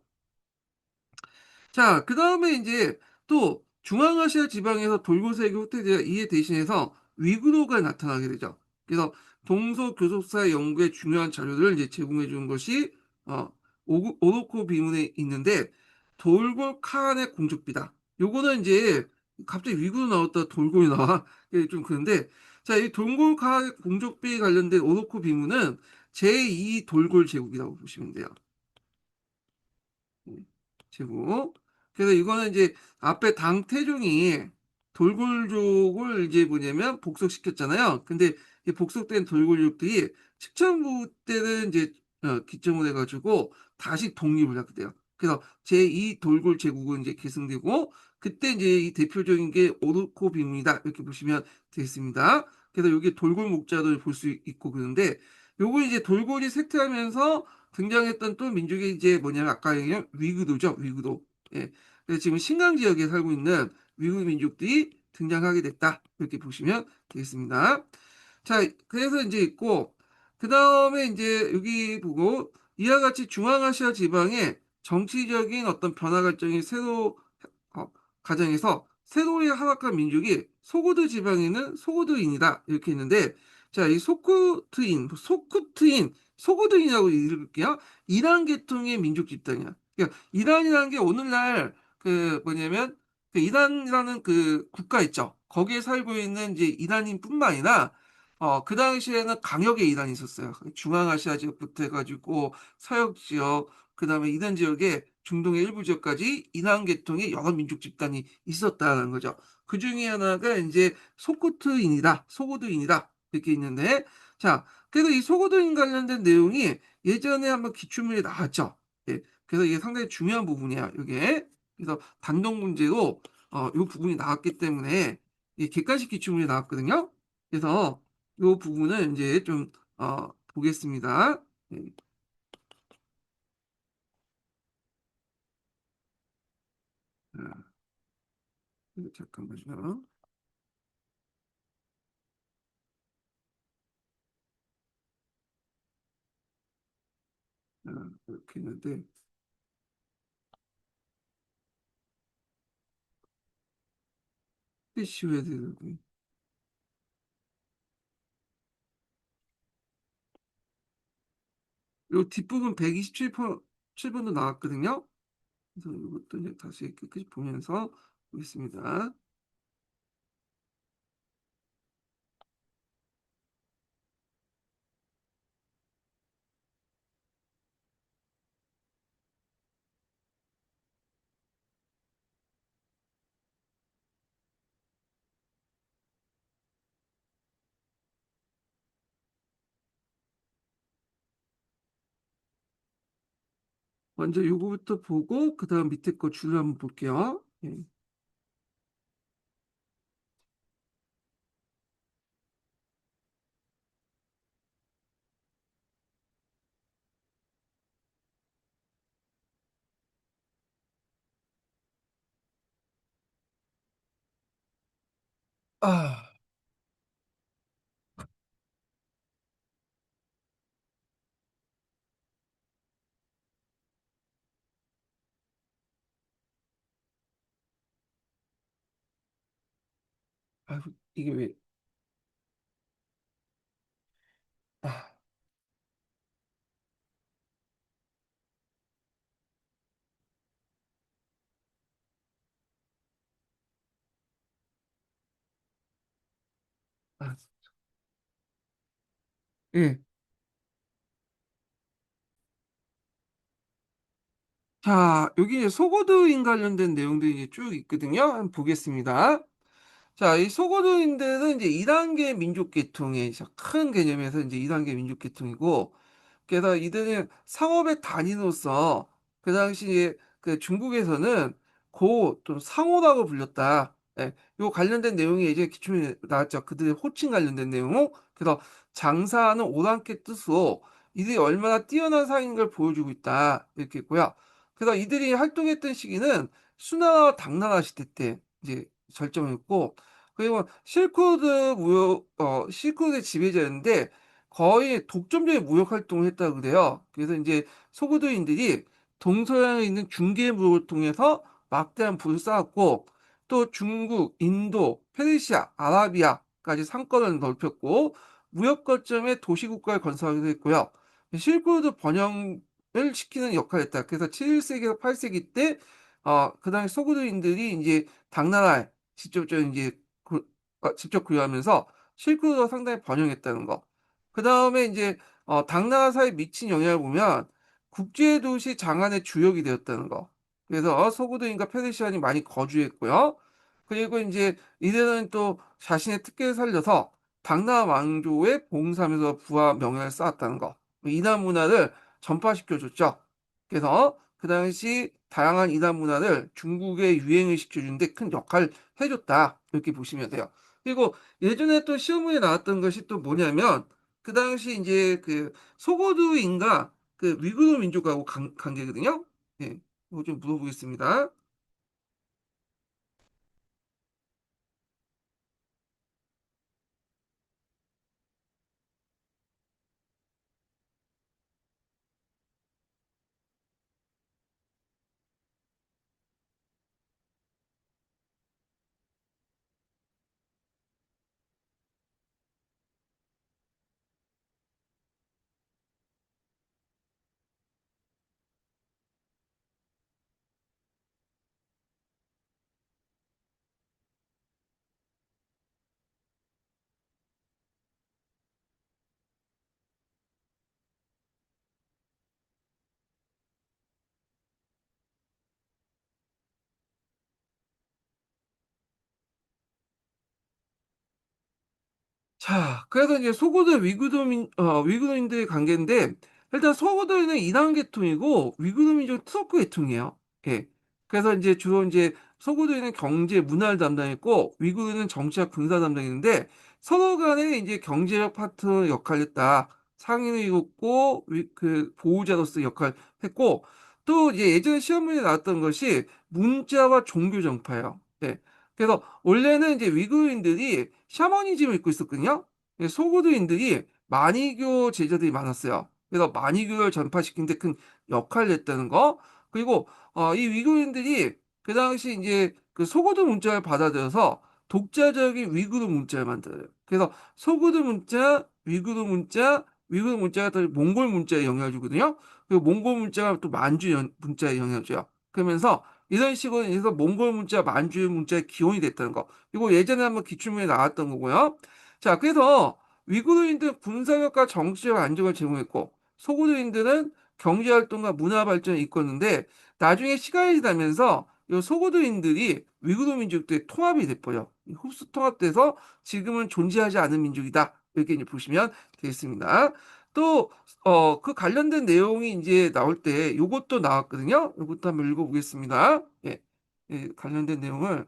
자, 그 다음에 이제 또 중앙아시아 지방에서 돌고세계 후퇴제가 이에 대신해서 위구르가 나타나게 되죠. 그래서 동서 교섭사 연구에 중요한 자료들을 이제 제공해 주는 것이 어, 오로코 비문에 있는데 돌골 칸의 공적비다. 요거는 이제 갑자기 위구르 나왔다 돌골이 나와. 이게 좀 그런데 자, 이 돌골 칸의 공적비 관련된 오로코 비문은 제2 돌골 제국이라고 보시면 돼요. 제국. 그래서 이거는 이제 앞에 당태종이 돌굴족을 이제 뭐냐면 복속시켰잖아요. 근데 이 복속된 돌굴족들이 칙천부 때는 이제 기점을 해가지고 다시 독립을 하게 돼요. 그래서 제2 돌굴 제국은 이제 계승되고 그때 이제 이 대표적인 게 오르코 비문이다 이렇게 보시면 되겠습니다. 그래서 여기 돌굴 목자도 볼 수 있고 그런데 요거 이제 돌굴이 쇠퇴하면서 등장했던 또 민족이 이제 뭐냐면 아까 얘기한 위구도죠. 위구도. 예. 그래서 지금 신강 지역에 살고 있는 위구 민족들이 등장하게 됐다. 이렇게 보시면 되겠습니다. 자, 그래서 이제 있고 그 다음에 이제 여기 보고 이와 같이 중앙아시아 지방에 정치적인 어떤 변화 결정이 새로 어, 가정에서 새로이 하락한 민족이 소고드 지방에는 소고드인이다 이렇게 했는데 자, 이 소고드인이라고 읽을게요. 이란 계통의 민족 집단이야. 그러니까 이란이라는 게 오늘날 그 뭐냐면 그 이란이라는 그 국가 있죠. 거기에 살고 있는 이제 이란인뿐만 아니라 그 당시에는 강역의 이란이 있었어요. 중앙아시아 지역부터 해가지고 서역 지역, 그 다음에 이란 지역에 중동의 일부 지역까지 이란 계통의 여러 민족 집단이 있었다는 거죠. 그 중에 하나가 이제 소코트인이다, 소고드인이다 이렇게 있는데, 자, 그래서 이 소고드인 관련된 내용이 예전에 한번 기출문제 나왔죠. 예, 그래서 이게 상당히 중요한 부분이야, 이게. 그래서 단독 문제로 이 부분이 나왔기 때문에 이 객관식 기출문제 나왔거든요. 그래서 이 부분을 이제 좀 보겠습니다. 네, 잠깐만요. 이렇게 있는데 PC에 대해서 요 뒷부분 127번도 나왔거든요. 그래서 이것도 이제 다시 끝까지 보면서 보겠습니다. 먼저 요거부터 보고 그 다음 밑에 거 줄을 한번 볼게요. 예. 아, 이게 왜? 아, 아, 예. 자, 여기 이제 소고드인 관련된 내용들이 이제 쭉 있거든요. 한번 보겠습니다. 자, 이 소고드인들은 이제 2단계 민족계통의 큰 개념에서 이제 2단계 민족계통이고, 그래서 이들은 상업의 단위로서 그 당시에 그 중국에서는 고 또 상호라고 불렸다. 예, 요 관련된 내용이 이제 기출에 나왔죠. 그들의 호칭 관련된 내용. 그래서 장사하는 오랑캐 뜻으로 이들이 얼마나 뛰어난 상인 걸 보여주고 있다. 이렇게 있고요. 그래서 이들이 활동했던 시기는 수나라 당나라 시대 때 이제 절정했고, 그리고 실크로드 지배자였는데 거의 독점적인 무역 활동을 했다고 그래요. 그래서 이제 소고도인들이 동서양에 있는 중개무역을 통해서 막대한 부를 쌓았고 또 중국, 인도, 페르시아, 아라비아까지 상권을 넓혔고 무역 거점의 도시국가를 건설하기도 했고요. 실크로드 번영을 시키는 역할을 했다. 그래서 7세기에서 8세기 때, 그 당시 소구도인들이 이제 당나라에 직접적으로 이제 직접 구현하면서 실크로드가 상당히 번영했다는 거. 그 다음에 이제, 당나라 사회에 미친 영향을 보면 국제도시 장안의 주역이 되었다는 거. 그래서 소구도인과 페르시안이 많이 거주했고요. 그리고 이제 이들은 또 자신의 특권을 살려서 당나라 왕조에 봉사하면서 부와 명예를 쌓았다는 거. 이단 문화를 전파시켜 줬죠. 그래서 그 당시 다양한 이단 문화를 중국에 유행을 시켜주는데 큰 역할을 해줬다. 이렇게 보시면 돼요. 그리고 예전에 또 시험에 나왔던 것이 또 뭐냐면 그 당시 이제 그 소고두인가 그 위구르 민족하고 관계거든요. 예, 이거 좀 물어보겠습니다. 자, 그래서 이제 위구르민들의 관계인데, 일단 소고도인은 이단 계통이고, 위구르민족은 트로크 계통이에요. 예. 그래서 이제 주로 이제 소고도인은 경제, 문화를 담당했고, 위구르는 정치와 군사 담당했는데, 서로 간에 이제 경제적 파트너 역할을 했다. 상인을 이뤘고, 그 보호자로서 역할을 했고, 또 이제 예전에 시험 문제 나왔던 것이 문자와 종교 정파예요. 예. 그래서 원래는 이제 위구르인들이 샤머니즘을 입고 있었거든요. 소구도인들이 마니교 제자들이 많았어요. 그래서 마니교를 전파시킨 데 큰 역할을 했다는 거. 그리고 이 위구르인들이 그 당시 이제 그 소구도 문자를 받아들여서 독자적인 위구르 문자를 만들어요. 그래서 소구도 문자, 위구르 문자가 또 몽골 문자에 영향을 주거든요. 그리고 몽골 문자가 또 만주 문자에 영향을 줘요. 그러면서 이런 식으로 해서 몽골 문자, 만주 문자의 기원이 됐다는 거. 이거 예전에 한번 기출문에 나왔던 거고요. 자, 그래서 위구르인들은 군사력과 정치적 안정을 제공했고, 소구도인들은 경제활동과 문화발전을 이끌었는데, 나중에 시간이 지나면서 이 소구도인들이 위구르 민족들의 통합이 돼버려. 흡수 통합돼서 지금은 존재하지 않은 민족이다. 이렇게 이제 보시면 되겠습니다. 또, 그 관련된 내용이 이제 나올 때 요것도 나왔거든요. 요것도 한번 읽어보겠습니다. 예, 예, 관련된 내용을.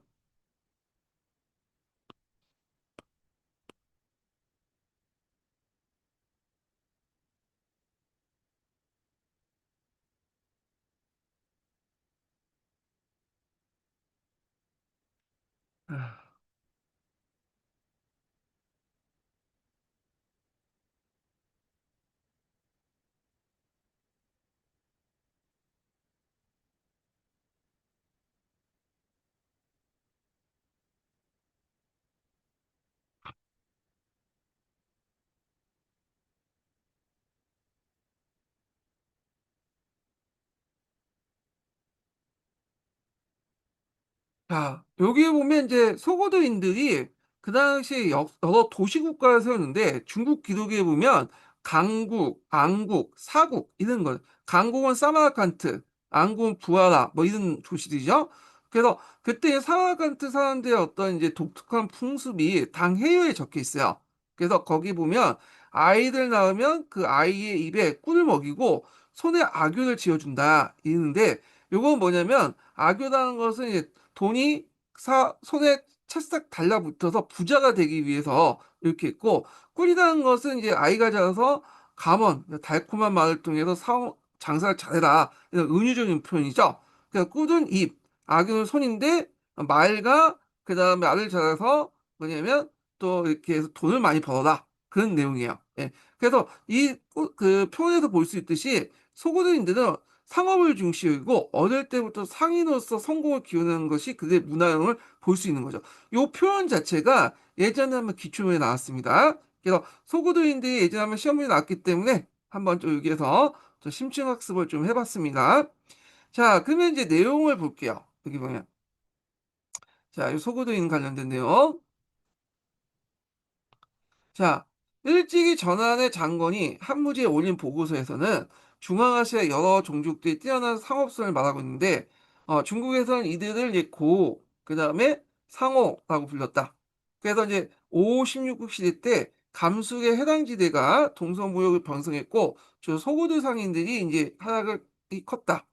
자, 여기 보면 이제 소고도인들이 그 당시에 여러 도시국가를 세웠는데 중국 기록에 보면 강국, 안국, 사국 이런 거. 강국은 사마르칸트, 안국은 부하라 뭐 이런 도시들이죠. 그래서 그때 사마르칸트 사람들의 어떤 이제 독특한 풍습이 당 해유에 적혀 있어요. 그래서 거기 보면 아이들 낳으면 그 아이의 입에 꿀을 먹이고 손에 악교를 지어준다 이러는데 요건 뭐냐면 악교라는 것은 이제 돈이 손에 찰싹 달라붙어서 부자가 되기 위해서 이렇게 있고 꿀이라는 것은 이제 아이가 자라서 감원, 달콤한 말을 통해서 장사를 잘해라 이런 은유적인 표현이죠. 그러니까 꿀은 입, 악은 손인데 말과 그 다음에 알을 잘라서 뭐냐면 또 이렇게 해서 돈을 많이 벌어라 그런 내용이에요. 예. 그래서 그 표현에서 볼 수 있듯이 소고도인들은 상업을 중시하고 어릴 때부터 상인으로서 성공을 기원하는 것이 그들의 문화형을 볼 수 있는 거죠. 이 표현 자체가 예전에 한번 기출문에 나왔습니다. 그래서 소구도인들이 예전에 한번 시험이 나왔기 때문에 한번 좀 여기에서 좀 심층학습을 좀 해봤습니다. 자, 그러면 이제 내용을 볼게요. 여기 보면. 자, 이 소구도인 관련된 내용. 자, 일찍이 전환의 장건이 한무지에 올린 보고서에서는 중앙아시아 여러 종족들이 뛰어난 상업성을 말하고 있는데, 중국에서는 이들을 이제 고, 그 다음에 상호라고 불렀다. 그래서 이제 5, 16국 시대 때 감숙의 해당 지대가 동서무역을 번성했고, 주 소구도 상인들이 이제 하락이 컸다.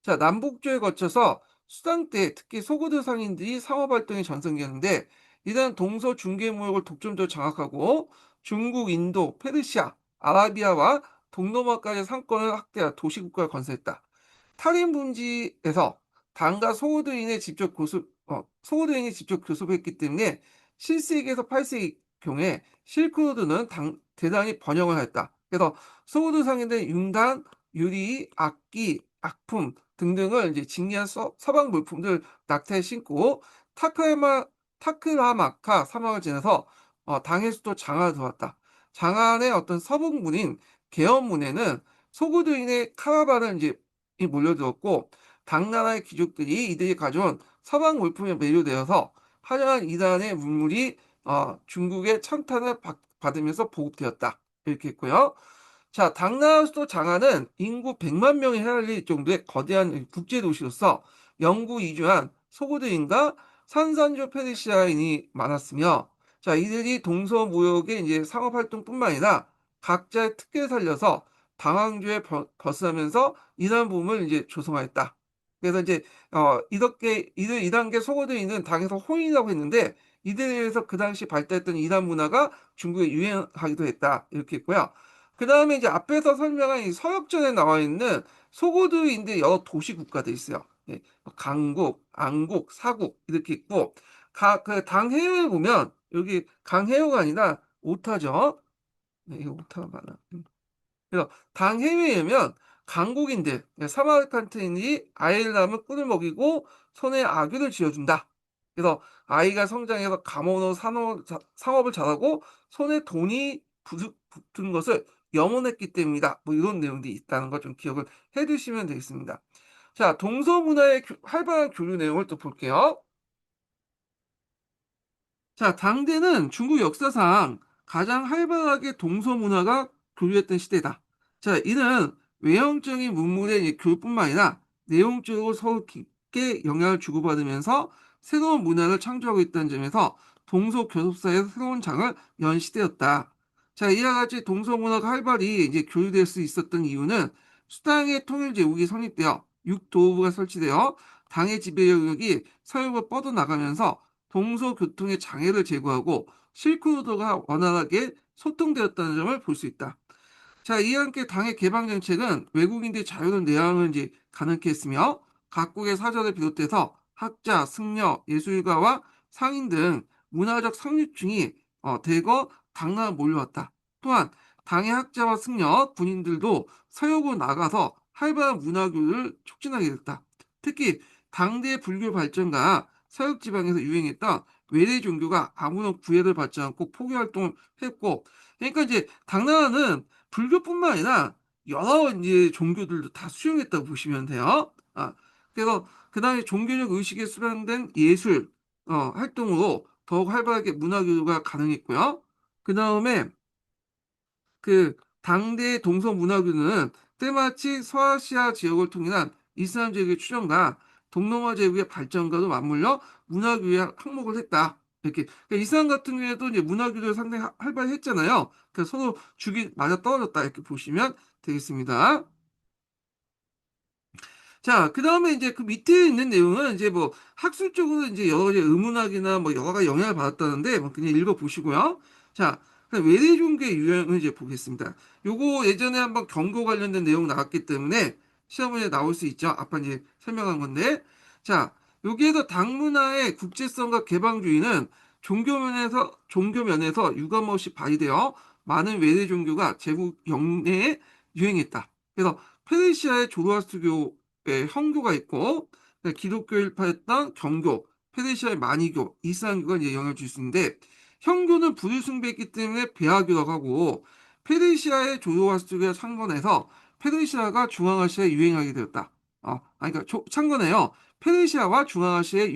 자, 남북조에 거쳐서 수당 때 특히 소구도 상인들이 상업활동이 전성기였는데, 이런 동서 중개 무역을 독점적으로 장악하고 중국, 인도, 페르시아, 아라비아와 동남아까지 상권을 확대한 도시국가를 건설했다. 탈인 분지에서 당과 소호도인이 직접 교섭했기 때문에 7세기에서 8세기 경에 실크로드는 대단히 번영을 했다. 그래서 소호도 상인들은 융단, 유리, 악기, 악품 등등을 이제 진귀한 서방 물품들 낙타에 신고 타크라마, 타크라마카 사막을 지나서 당의 수도 장안을 들어왔다. 장안의 어떤 서북문인 계엄문에는 소구도인의 카라반을 이제 몰려들었고 당나라의 귀족들이 이들이 가져온 서방 물품에 매료되어서 화려한 이란의 문물이 중국의 천탄을 받으면서 보급되었다. 이렇게 했고요. 자, 당나라 수도 장안은 인구 100만 명에 헤아릴 정도의 거대한 국제 도시로서 영구 이주한 소고드인과 산산조 페르시아인이 많았으며, 자, 이들이 동서무역의 이제 상업 활동뿐만 아니라 각자의 특기를 살려서 당황주에 벗어나면서 이단 붐을 이제 조성하였다. 그래서 이제 이렇게 이들 2단계 소고드인은 당에서 혼인이라고 했는데 이들에 의해서 그 당시 발달했던 이단 문화가 중국에 유행하기도 했다. 이렇게 했고요. 그 다음에 이제 앞에서 설명한 이 서역전에 나와 있는 소고드인데 여러 도시 국가들 있어요. 예, 강국, 안국, 사국 이렇게 있고 그 당해요에 보면 여기 강해요가 아니라 오타죠. 네, 이거 오타가 많아. 그래서 당해외에면 강국인들, 사마르칸트인이 아이를 낳으면 꿀을 먹이고 손에 아귀를 쥐어준다. 그래서 아이가 성장해서 가문으로 상업을 잘하고 손에 돈이 붙은 것을 염원했기 때문이다. 뭐 이런 내용들이 있다는 걸 좀 기억을 해두시면 되겠습니다. 자, 동서문화의 활발한 교류 내용을 또 볼게요. 자, 당대는 중국 역사상 가장 활발하게 동서 문화가 교류했던 시대다. 자, 이는 외형적인 문물의 교류뿐만 아니라 내용적으로 서로 깊게 영향을 주고받으면서 새로운 문화를 창조하고 있다는 점에서 동서 교섭사의 새로운 장을 연 시대였다. 자, 이와 같이 동서 문화가 활발히 이제 교류될 수 있었던 이유는 수당의 통일 제국이 성립되어 육도부가 설치되어 당의 지배 영역이 서역으로 뻗어나가면서 동서교통의 장애를 제거하고 실크로드가 원활하게 소통되었다는 점을 볼 수 있다. 자, 이와 함께 당의 개방 정책은 외국인들의 자유로운 내항을 이제 가능케 했으며 각국의 사전을 비롯해서 학자, 승려, 예술가와 상인 등 문화적 상류층이 대거 당나라로 몰려왔다. 또한 당의 학자와 승려, 군인들도 서역으로 나가서 활발한 문화교류를 촉진하게 됐다. 특히 당대의 불교 발전과 서역 지방에서 유행했던 외래 종교가 아무런 구애를 받지 않고 포교 활동을 했고, 그러니까 이제 당나라는 불교뿐만 아니라 여러 이제 종교들도 다 수용했다고 보시면 돼요. 그래서 그 다음에 종교적 의식에 수반된 예술 활동으로 더욱 활발하게 문화교류가 가능했고요. 그 다음에 그 당대 동서문화교는 때마치 서아시아 지역을 통일한 이슬람 제국의 추정과 동남아 제국의 발전과도 맞물려 문화교류의 항목을 했다. 이렇게 그러니까 이슬람 같은 경우에도 이제 문화교류를 상당히 활발했잖아요. 그래서 서로 죽이 맞아 떨어졌다 이렇게 보시면 되겠습니다. 자, 그 다음에 이제 그 밑에 있는 내용은 이제 뭐 학술적으로 이제 여러 가지 의문학이나 뭐 여러 가지 영향을 받았다는데 뭐 그냥 읽어보시고요. 자, 그다음 외래 종교의 유형을 이제 보겠습니다. 요거 예전에 한번 경고 관련된 내용 나왔기 때문에 시험에 나올 수 있죠. 아까 이제 설명한 건데. 자, 여기에서 당문화의 국제성과 개방주의는 종교 면에서 유감없이 발휘되어 많은 외래 종교가 제국 영내에 유행했다. 그래서 페르시아의 조로아스트교 형교가 있고 기독교일파였던 경교, 페르시아의 만이교, 이슬람교가 이제 영향을 줄 수 있는데 형교는 불을 숭배했기 때문에 배하교라고 하고, 페르시아의 조로아스트리아 창건해서 페르시아가 중앙아시아에 유행하게 되었다. 그러니까 창건해요. 페르시아와 중앙아시아에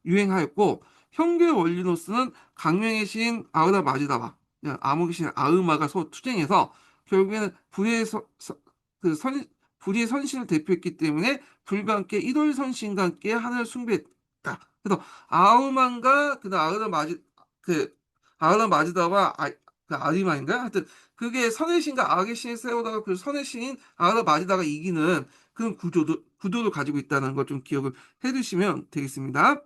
유행하였고, 형교의 원리로서는 강명의 시인 아흐라 마즈다와 암흑의 시인 아흐마가 서로 투쟁해서 결국에는 그 선, 불의 선신을 대표했기 때문에 불과 함께 일월 선신과 함께 하늘을 숭배했다. 그래서 아우만과 그 그 아흐라 마즈다와 그 아리만인가? 하여튼 그게 선의 신과 악의 신이 싸우다가 그 선의 신인 아흐라 마즈다가 이기는 그런 구도를 가지고 있다는 걸 좀 기억을 해두시면 되겠습니다.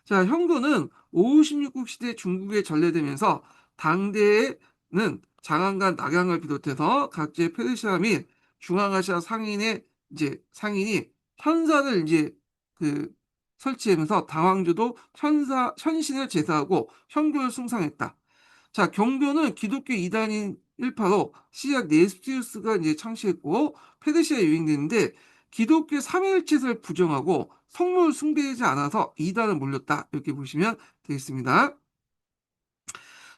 자, 형도는 5, 16국 시대 중국에 전래되면서 당대에는 장안과 낙양을 비롯해서 각지의 페르시아 및 중앙아시아 상인이 현사를 그 설치하면서 당왕조도 현신을 제사하고 형교를 숭상했다. 자, 경교는 기독교 이단인 일파로 시작 네스티우스가 창시했고 페르시아에 유행되는데 기독교 삼위일체를 부정하고 성물을 숭배하지 않아서 이단을 몰렸다. 이렇게 보시면 되겠습니다.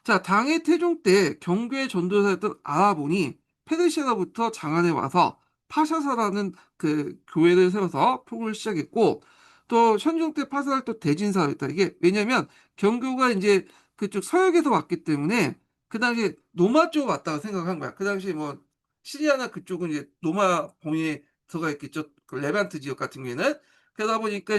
자, 당의 태종 때 경교의 전도사였던 아하본이 페르시아로부터 장안에 와서 파샤사라는 그 교회를 세워서 포로를 시작했고, 또 현종 때 파사를 또 대진사로 했다. 이게 왜냐면 경교가 그쪽 서역에서 왔기 때문에 그 당시에 노마 쪽으로 왔다고 생각한 거야. 그 당시에 뭐 시리아나 그쪽은 노마 봉위에 들어가 있겠죠. 그 레반트 지역 같은 경우에는. 그러다 보니까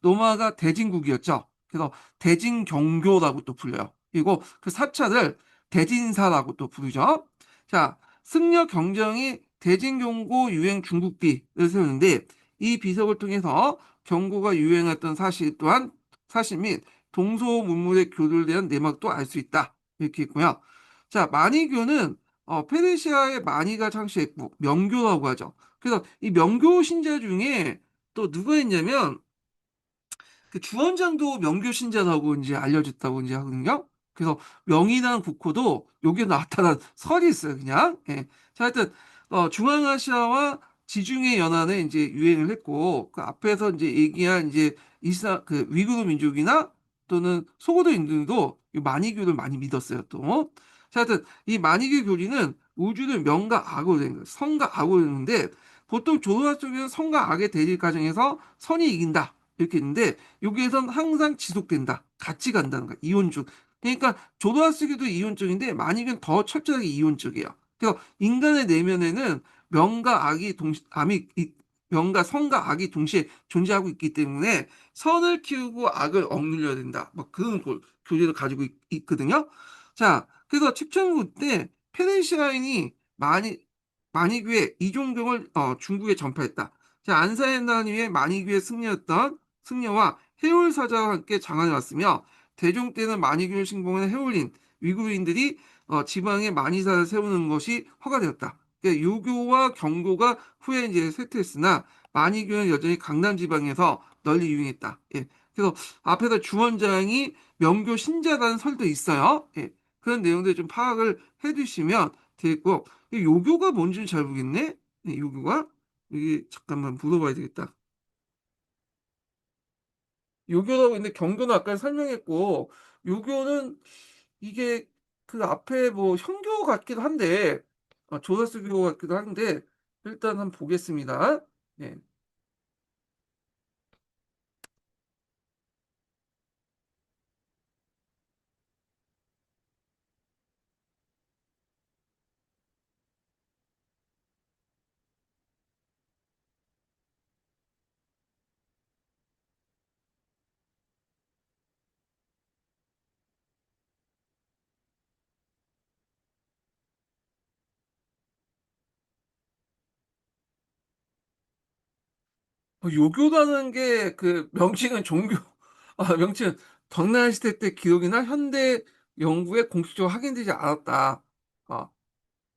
노마가 대진국이었죠. 그래서 대진경교라고 또 불려요. 그리고 그 사찰을 대진사라고 또 부르죠. 자, 승려 경정이 대진경고 유행 중국비를 세우는데 이 비석을 통해서 경고가 유행했던 사실 또한 사실 및 동서문물의 교류에 대한 내막도 알 수 있다. 이렇게 있고요. 자, 마니교는 페르시아의 마니가 창시했고 명교라고 하죠. 그래서 이 명교 신자 중에 또 누가 있냐면 그 주원장도 명교 신자라고 알려졌다고 하거든요. 그래서 명이란 국호도 여기에 나타난 설이 있어요, 그냥. 예. 자, 하여튼 중앙아시아와 지중해 연안에 유행을 했고 그 앞에서 얘기한 그 위구르 민족이나 또는 소고도인들도 이 마니교를 많이 믿었어요, 또. 자, 하여튼 이 마니교 교리는 우주를 명과 악으로 된 거예요. 선과 악으로 되는데 보통 조로아 쪽에는 선과 악의 대립 과정에서 선이 이긴다. 이렇게 있는데 여기에선 항상 지속된다. 같이 간다는 거야. 이온적. 그러니까 조도하스기도 이온적인데 만익은 더 철저하게 이온적이에요. 그래서 인간의 내면에는 명과 악이 명과 선과 악이 동시에 존재하고 있기 때문에 선을 키우고 악을 억눌려야 된다. 뭐 그런 교리를 가지고 있거든요. 자, 그래서 칩천구 때 페르시아인이 만익위의 이종경을 중국에 전파했다. 자, 안사현나님의 만익위의 승려와 해올 사자와 함께 장안에 왔으며 대종 때는 만이교를 신봉한 해올린 위구르인들이 지방에 만이사를 세우는 것이 허가되었다. 그러니까 유교와 경고가 후에 쇠퇴했으나 만이교는 여전히 강남 지방에서 널리 유행했다. 예. 그래서 앞에서 주원장이 명교 신자라는 설도 있어요. 예. 그런 내용들 좀 파악을 해두시면 되겠고 이 요교가 뭔지는 잘 모르겠네. 요교가 이게 잠깐만 물어봐야 되겠다. 요교라고 있는데 경교는 아까 설명했고 요교는 이게 그 앞에 뭐 현교 같기도 한데 조사스교 같기도 한데 일단 한번 보겠습니다. 네. 요교라는 게 그 명칭은 종교 명칭은 정난 시대 때 기록이나 현대 연구에 공식적으로 확인되지 않았다. 어,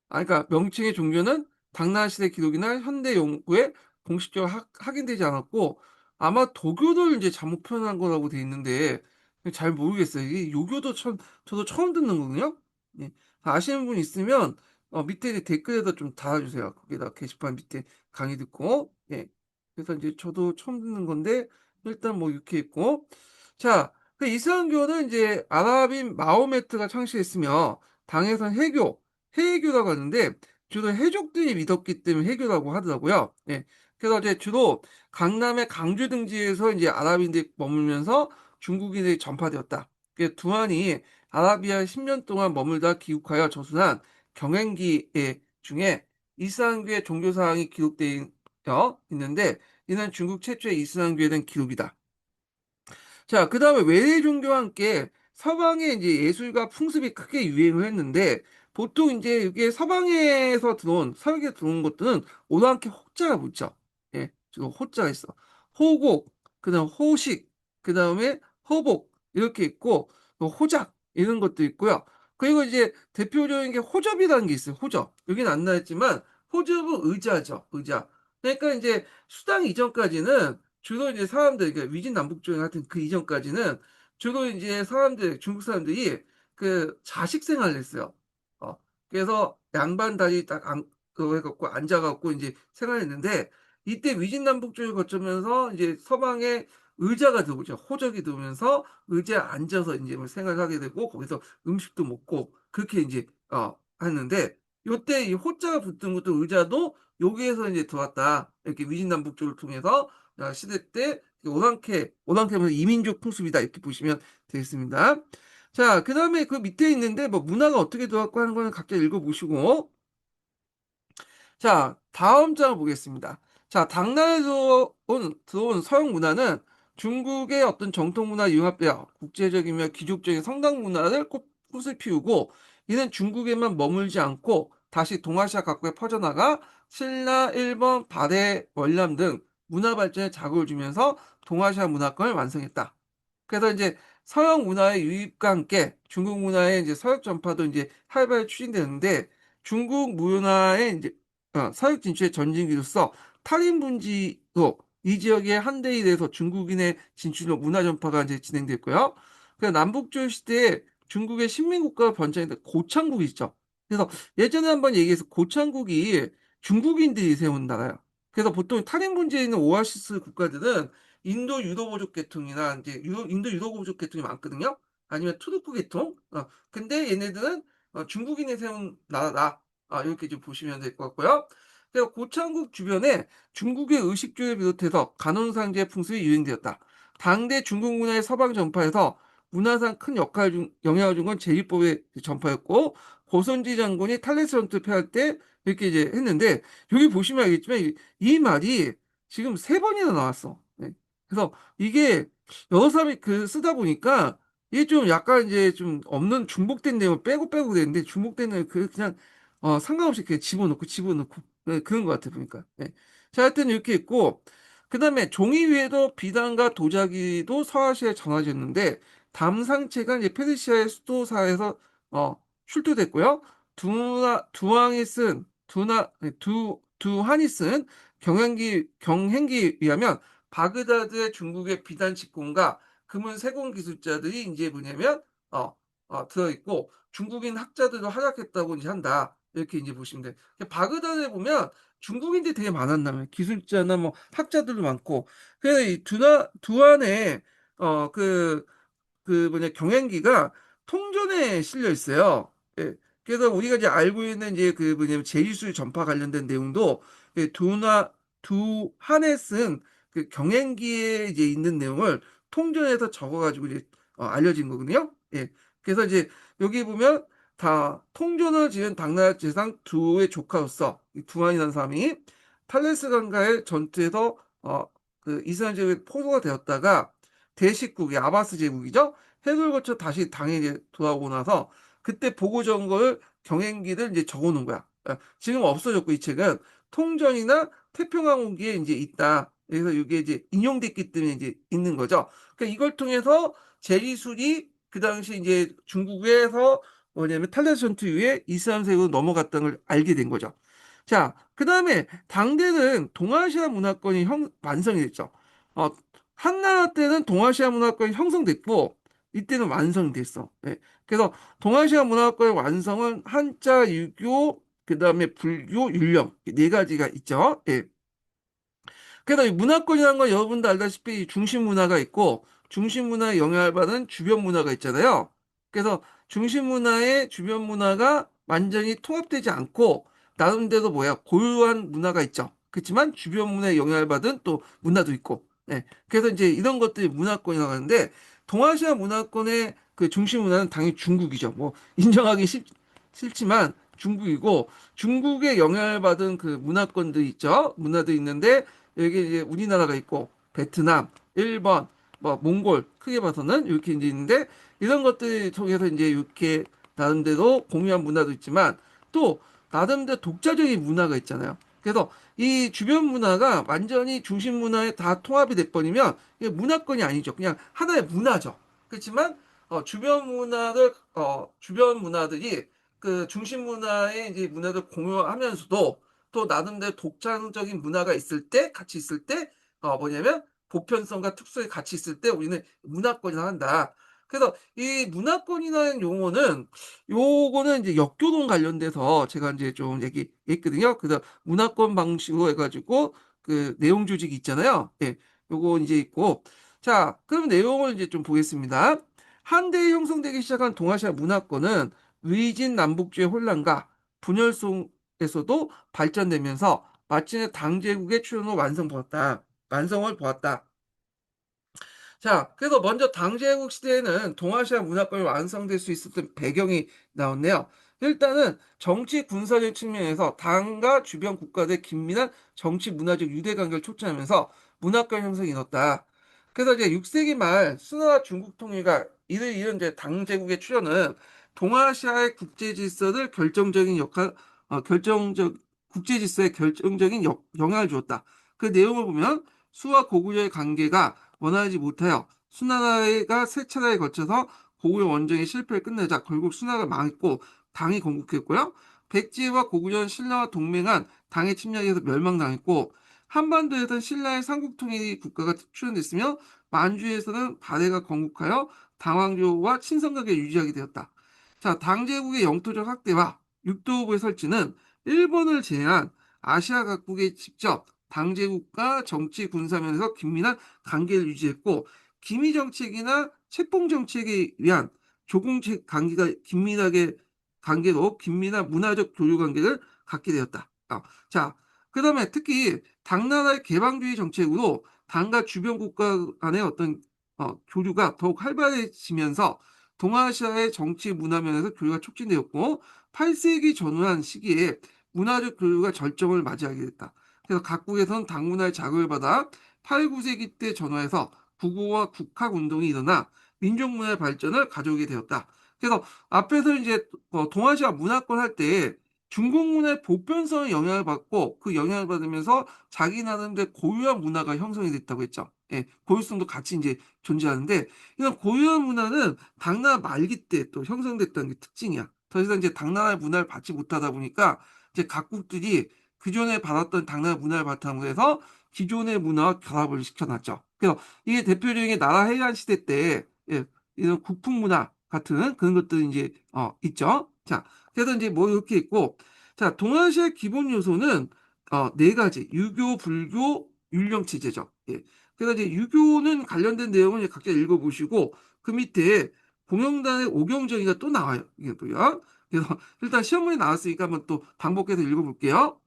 그러니까 명칭의 종교는 당나라시대 기록이나 현대 연구에 공식적으로 확인되지 않았고 아마 도교를 잘못 표현한 거라고 돼 있는데 잘 모르겠어요. 이 요교도 저도 처음 듣는 거거든요. 예. 아시는 분 있으면 밑에 댓글에다 좀 달아주세요. 거기다 게시판 밑에 강의 듣고 예. 그래서 저도 처음 듣는 건데 일단 뭐 이렇게 있고 자 그 이슬람교는 이제 아랍인 마호메트가 창시했으며 당에선 해외교라고 하는데 주로 해족들이 믿었기 때문에 해교라고 하더라고요. 예. 그래서 이제 주로 강남의 강주 등지에서 이제 아랍인들이 머물면서 중국인들이 전파되었다. 그 두한이 아라비아 10년 동안 머물다 귀국하여 저수한 경행기 중에 이슬람교의 종교사항이 기록되어 있는데 이는 중국 최초의 이슬람교에 대한 기록이다. 자, 그 다음에 외래 종교와 함께 서방의 이제 예술과 풍습이 크게 유행을 했는데, 보통 이제 이게 서방에서 들어온, 서양에 들어온 것들은 오와 함께 호자가 붙죠. 예, 지금 호자가 있어. 호곡, 그 다음 호식, 그 다음에 허복, 이렇게 있고, 또 호작, 이런 것도 있고요. 그리고 이제 대표적인 게 호접이라는 게 있어요. 호접. 여기는 안 나왔지만, 호접은 의자죠. 의자. 그러니까 이제 수당 이전까지는 주로 이제 사람들, 그러니까 위진남북조행 같은 그 이전까지는 주로 이제 사람들, 중국 사람들이 그 자식 생활을 했어요. 어, 그래서 양반 다리 딱 그거 해갖고 앉아갖고 이제 생활했는데 이때 위진남북조를 거치면서 이제 서방의 의자가 들어오죠. 호적이 들어오면서 의자에 앉아서 이제 뭐 생활을 하게 되고 거기서 음식도 먹고 그렇게 이제 하는데 요때 이 호자가 붙은 것도 의자도 여기에서 이제 들어왔다. 이렇게 위진남북조를 통해서 시대 때 오랑캐면 이민족 풍습이다 이렇게 보시면 되겠습니다. 자, 그 다음에 그 밑에 있는데 뭐 문화가 어떻게 들어왔고 하는 거는 각자 읽어보시고 자, 다음 장을 보겠습니다. 자, 당나라에서 들어온 서양 문화는 중국의 어떤 정통 문화 융합되어 국제적이며 귀족적인 성당 문화를 꽃을 피우고 이는 중국에만 머물지 않고 다시 동아시아 각국에 퍼져나가 신라, 일본, 발해, 월남 등 문화 발전에 자극을 주면서 동아시아 문화권을 완성했다. 그래서 이제 서양 문화의 유입과 함께 중국 문화의 이제 서역 전파도 이제 활발히 추진되는데 중국 문화의 이제 서역 진출의 전진기로서 탈인분지로 이 지역의 한대에 대해서 중국인의 진출로 문화 전파가 이제 진행됐고요. 그래서 남북조 시대에 중국의 식민국가가 번창했는데 고창국이 있죠. 그래서 예전에 한번 얘기해서 고창국이 중국인들이 세운 나라예요. 그래서 보통 탈인분지에 있는 오아시스 국가들은 인도 유도부족 계통이나 이제 인도 유도부족 계통이 많거든요. 아니면 투르크 계통. 근데 얘네들은 중국인이 세운 나라다. 이렇게 좀 보시면 될 것 같고요. 그리고 고창국 주변에 중국의 의식주를 비롯해서 관원상제 풍습이 유행되었다. 당대 중국 문화의 서방 전파에서 문화상 큰 영향을 준 건 제위법의 전파였고 고선지 장군이 탈레스 전투를 펴할 때 이렇게 이제 했는데 여기 보시면 알겠지만 이 말이 지금 세 번이나 나왔어. 네. 그래서 이게 여러 사람이 그 쓰다 보니까 이게 좀 약간 이제 좀 없는 중복된 내용을 빼고 되는데 중복된 내용 그냥 상관없이 그냥 집어넣고 네, 그런 것 같아 보니까. 네. 자, 하여튼 이렇게 있고 그다음에 종이 위에도 비단과 도자기도 서아시아에 전해졌는데 담상체가 이제 페르시아의 수도사에서 출토됐고요. 두왕이 쓴 두한이 쓴 경행기에 의하면 바그다드의 중국의 비단 직공과 금은 세공 기술자들이 이제 뭐냐면 들어있고 중국인 학자들도 활약했다고 이제 한다. 이렇게 이제 보시면 돼요. 바그다드에 보면 중국인들이 되게 많았나요? 기술자나 뭐 학자들도 많고. 그래서 이 두안에 뭐냐 경행기가 통전에 실려 있어요. 예. 그래서 우리가 이제 알고 있는 이제 그 뭐냐면 제이술 전파 관련된 내용도 예, 두한에 쓴 그 경행기에 이제 있는 내용을 통전에서 적어가지고 이제 알려진 거거든요. 예. 그래서 이제 여기 보면 다 통전을 지은 당나라 재상 두의 조카로서 이 두한이라는 사람이 탈레스강가의 전투에서 그 이스라엘 제국에 포로가 되었다가 대식국이 아바스 제국이죠. 해를 거쳐 다시 당에 이제 돌아오고 나서 그때 보고 적은 거를 경행기를 이제 적어 놓은 거야. 지금 없어졌고 이 책은 통전이나 태평항후기에 이제 있다. 그래서 이게 이제 인용됐기 때문에 이제 있는 거죠. 그러니까 이걸 통해서 제리술이 그 당시 이제 중국에서 뭐냐면 탈레스 전투 이후에 이슬람 세계로 넘어갔다는 걸 알게 된 거죠. 자, 그 다음에 당대는 동아시아 문화권이 완성이 됐죠. 어, 한나라 때는 동아시아 문화권이 형성됐고 이때는 완성됐어. 예. 그래서 동아시아 문화권의 완성은 한자, 유교, 그다음에 불교, 율령 네 가지가 있죠. 예. 그래서 이 문화권이라는 건 여러분도 알다시피 중심 문화가 있고 중심 문화에 영향을 받은 주변 문화가 있잖아요. 그래서 중심 문화의 주변 문화가 완전히 통합되지 않고 나름대로 뭐야 고유한 문화가 있죠. 그렇지만 주변 문화에 영향을 받은 또 문화도 있고. 네. 그래서 이제 이런 것들이 문화권이라고 하는데 동아시아 문화권의 그 중심 문화는 당연히 중국이죠. 뭐 인정하기 싫지만 중국이고 중국의 영향을 받은 그 문화권도 있죠. 문화도 있는데 여기 이제 우리나라가 있고 베트남, 일본, 뭐 몽골 크게 봐서는 이렇게 이제 있는데 이런 것들 통해서 이제 이렇게 나름대로 공유한 문화도 있지만 또 나름대로 독자적인 문화가 있잖아요. 그래서 이 주변 문화가 완전히 중심 문화에 다 통합이 돼버리면 이게 문화권이 아니죠. 그냥 하나의 문화죠. 그렇지만 주변 문화들이 그 중심 문화의 이제 문화를 공유하면서도 또 나름대로 독창적인 문화가 있을 때 같이 있을 때 뭐냐면 보편성과 특성이 같이 있을 때 우리는 문화권이라 한다. 그래서 이 문화권이라는 용어는 요거는 이제 역교동 관련돼서 제가 이제 좀 얘기했거든요. 그래서 문화권 방식으로 해가지고 그 내용 조직이 있잖아요. 예, 요거 이제 있고 자, 그럼 내용을 이제 좀 보겠습니다. 한대에 형성되기 시작한 동아시아 문화권은 위진 남북주의 혼란과 분열 속에서도 발전되면서 마침내 당제국의 출현으로 완성을 보았다. 자, 그래서 먼저 당제국 시대에는 동아시아 문화권이 완성될 수 있었던 배경이 나왔네요. 일단은 정치 군사적 측면에서 당과 주변 국가들의 긴밀한 정치 문화적 유대 관계를 촉진하면서 문화권 형성이 일었다. 그래서 이제 6세기 말 수나라 중국 통일과 이를 이은 이제 당제국의 출현은 동아시아의 국제 질서를 국제 질서에 결정적인 영향을 주었다. 그 내용을 보면 수와 고구려의 관계가 원하지 못하여 수나라가 세 차례에 거쳐서 고구려 원정의 실패를 끝내자 결국 수나라가 망했고 당이 건국했고요. 백제와 고구려는 신라와 동맹한 당의 침략에 서 멸망당했고 한반도에서는 신라의 삼국통일 국가가 출현됐으며 만주에서는 발해가 건국하여 당왕조와 친선관계를 유지하게 되었다. 자, 당제국의 영토적 확대와 육도부의 설치는 일본을 제외한 아시아 각국에 직접 당제국과 정치 군사면에서 긴밀한 관계를 유지했고 기미 정책이나 책봉 정책에 의한 조공 관계가 관계로 긴밀한 문화적 교류 관계를 갖게 되었다. 자, 그다음에 특히 당나라의 개방주의 정책으로 당과 주변 국가 간의 어떤 교류가 더욱 활발해지면서 동아시아의 정치 문화면에서 교류가 촉진되었고 8세기 전후한 시기에 문화적 교류가 절정을 맞이하게 됐다. 그래서 각국에선 당문화의 자극을 받아 8, 9세기 때 전후해서 국어와 국학 운동이 일어나 민족문화의 발전을 가져오게 되었다. 그래서 앞에서 이제 동아시아 문화권 할 때 중국 문화의 보편성의 영향을 받고 그 영향을 받으면서 자기 나름대로 고유한 문화가 형성이 됐다고 했죠. 예, 고유성도 같이 이제 존재하는데 이런 고유한 문화는 당나라 말기 때 또 형성됐다는 게 특징이야. 더 이상 이제 당나라의 문화를 받지 못하다 보니까 이제 각국들이 그전에 받았던 당나라 문화를 바탕으로 해서 기존의 문화와 결합을 시켜놨죠. 그래서 이게 대표적인 나라 해안 시대 때 예, 이런 국풍 문화 같은 그런 것들이 이제 있죠. 자, 그래서 이제 뭐 이렇게 있고, 자, 동아시아의 기본 요소는 네 가지 유교, 불교, 율령 체제죠. 예. 그래서 이제 유교는 관련된 내용을 이제 각자 읽어보시고 그 밑에 공영단의 오경정의가 또 나와요. 이게 뭐야? 그래서 일단 시험문이 나왔으니까 한번 또 반복해서 읽어볼게요.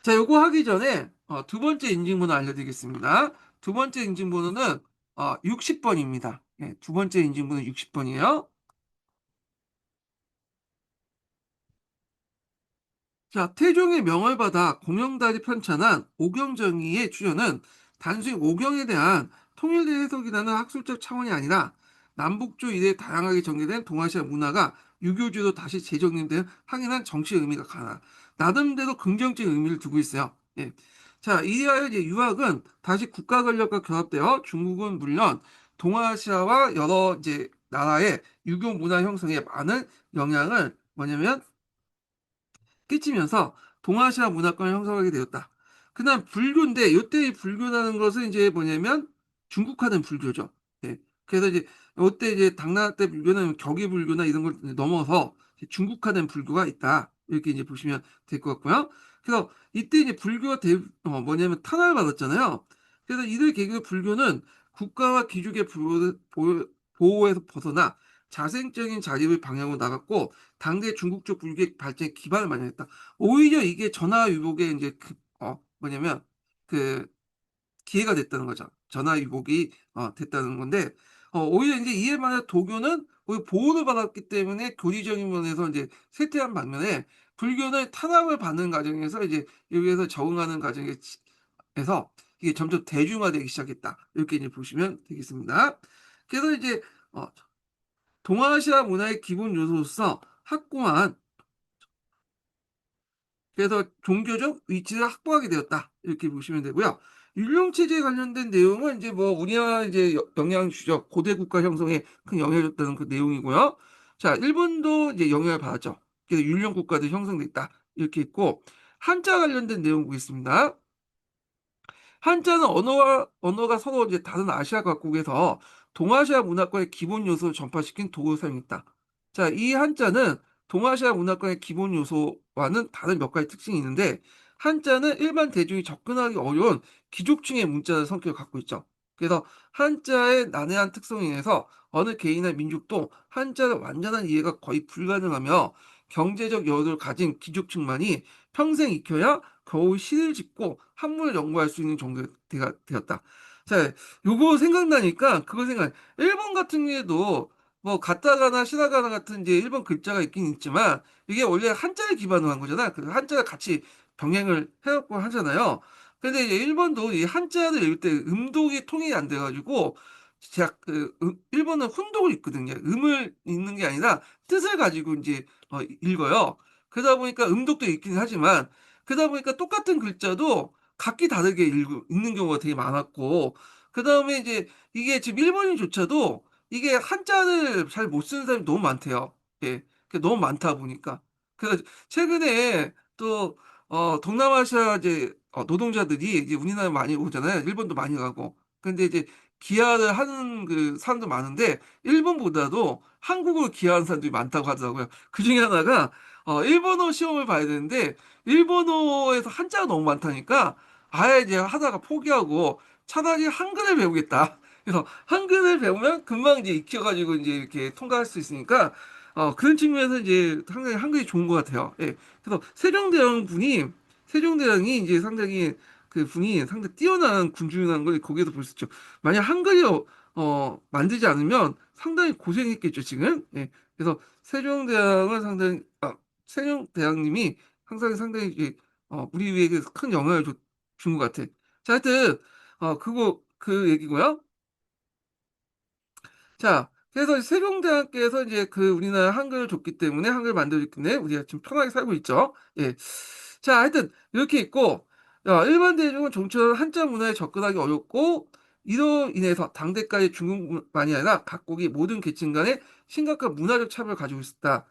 자, 요거 하기 전에 두 번째 인증번호 알려드리겠습니다. 두 번째 인증번호는 60번입니다. 예, 두 번째 인증번호 60번이에요. 자, 태종의 명을 받아 공영달이 편찬한 오경정의의 출현은 단순히 오경에 대한 통일된 해석이라는 학술적 차원이 아니라 남북조 이래에 다양하게 전개된 동아시아 문화가 유교주로 다시 재정립된 확인한 정치 의미가 강하. 나름대로 긍정적인 의미를 두고 있어요. 예. 자, 이하여 이제 유학은 다시 국가 권력과 결합되어 중국은 물론 동아시아와 여러 이제 나라의 유교 문화 형성에 많은 영향을 뭐냐면 끼치면서 동아시아 문화권을 형성하게 되었다. 그다음 불교인데 이때 이 불교라는 것은 이제 뭐냐면 중국화된 불교죠. 예. 그래서 이제 이때 이제 당나라 때 불교는 격의 불교나 이런 걸 넘어서 중국화된 불교가 있다. 이렇게 이제 보시면 될 것 같고요. 그래서 이때 이제 불교가 뭐냐면 탄압을 받았잖아요. 그래서 이들 계급의 불교는 국가와 귀족의 보호에서 벗어나 자생적인 자립을 방향으로 나갔고 당대 중국적 불교의 발전에 기반을 마련했다. 오히려 이게 전화위복의 이제 뭐냐면 그 기회가 됐다는 거죠. 전화위복이 됐다는 건데 오히려 인제 이에 반해 도교는 오히려 보호를 받았기 때문에 교리적인 면에서 인제 쇠퇴한 반면에 불교는 탄압을 받는 과정에서 이제 여기에서 적응하는 과정에 에서 이게 점점 대중화되기 시작했다. 이렇게 이제 보시면 되겠습니다. 그래서 이제 어 동아시아 문화의 기본 요소로서 확고한 그래서 종교적 위치를 확보하게 되었다. 이렇게 보시면 되고요. 율령체제에 관련된 내용은 이제 뭐 우리나라 이제 영향을 주죠. 고대 국가 형성에 큰 영향을 줬다는 그 내용이고요. 자, 일본도 이제 영향을 받았죠. 그래서 율령 국가도 형성됐다. 이렇게 있고 한자 관련된 내용 보겠습니다. 한자는 언어가 서로 이제 다른 아시아 각국에서 동아시아 문화권의 기본 요소를 전파시킨 도구로 사용했다. 자, 이 한자는 동아시아 문화권의 기본 요소와는 다른 몇 가지 특징이 있는데 한자는 일반 대중이 접근하기 어려운 귀족층의 문자의 성격을 갖고 있죠. 그래서 한자의 난해한 특성에 인해서 어느 개인이나 민족도 한자의 완전한 이해가 거의 불가능하며 경제적 여유를 가진 귀족층만이 평생 익혀야 겨우 시를 짓고 한문을 연구할 수 있는 정도가 되었다. 자, 요거 생각나니까 그거 생각. 일본 같은 경우에도 뭐 가타가나 시라가나 같은 이제 일본 글자가 있긴 있지만 이게 원래 한자를 기반으로 한 거잖아. 그 한자를 같이 병행을 해갖고 하잖아요. 근데 이제 일본도 이 한자를 읽을 때 음독이 통일이 안 돼가지고 제가 일본은 훈독을 읽거든요. 음을 읽는 게 아니라 뜻을 가지고 이제 읽어요. 그러다 보니까 음독도 있긴 하지만 그러다 보니까 똑같은 글자도 각기 다르게 읽는 경우가 되게 많았고 그다음에 이제 이게 지금 일본인조차도 이게 한자를 잘 못 쓰는 사람이 너무 많대요. 예. 너무 많다 보니까. 그래서 최근에 또 동남아시아 이제 노동자들이 이제 우리나라에 많이 오잖아요. 일본도 많이 가고. 근데 이제 기하를 하는 그 사람도 많은데 일본보다도 한국으로 기하하는 사람들이 많다고 하더라고요. 그중에 하나가 일본어 시험을 봐야 되는데 일본어에서 한자가 너무 많다니까 아예 이제 하다가 포기하고 차라리 한글을 배우겠다. 그래서 한글을 배우면 금방 이제 익혀가지고 이제 이렇게 통과할 수 있으니까 그런 측면에서 이제 상당히 한글이 좋은 것 같아요. 예. 그래서 세종대왕이 이제 상당히 그 분이 상당히 뛰어난 군주라는 걸 거기에서 볼 수 있죠. 만약 한글이 만들지 않으면 상당히 고생했겠죠, 지금. 예. 그래서 세종대왕님이 항상 상당히 이제 우리에게 큰 영향을 준 것 같아. 자, 하여튼 그 얘기고요. 자, 그래서 세종대왕께서 이제 그 우리나라 한글을 줬기 때문에 한글 만들었기 때문에 우리가 지금 편하게 살고 있죠. 예. 자, 하여튼 이렇게 있고 일반 대중은 종처럼 한자 문화에 접근하기 어렵고 이로 인해서 당대까지 중국만이 아니라 각국이 모든 계층 간에 심각한 문화적 차별을 가지고 있었다.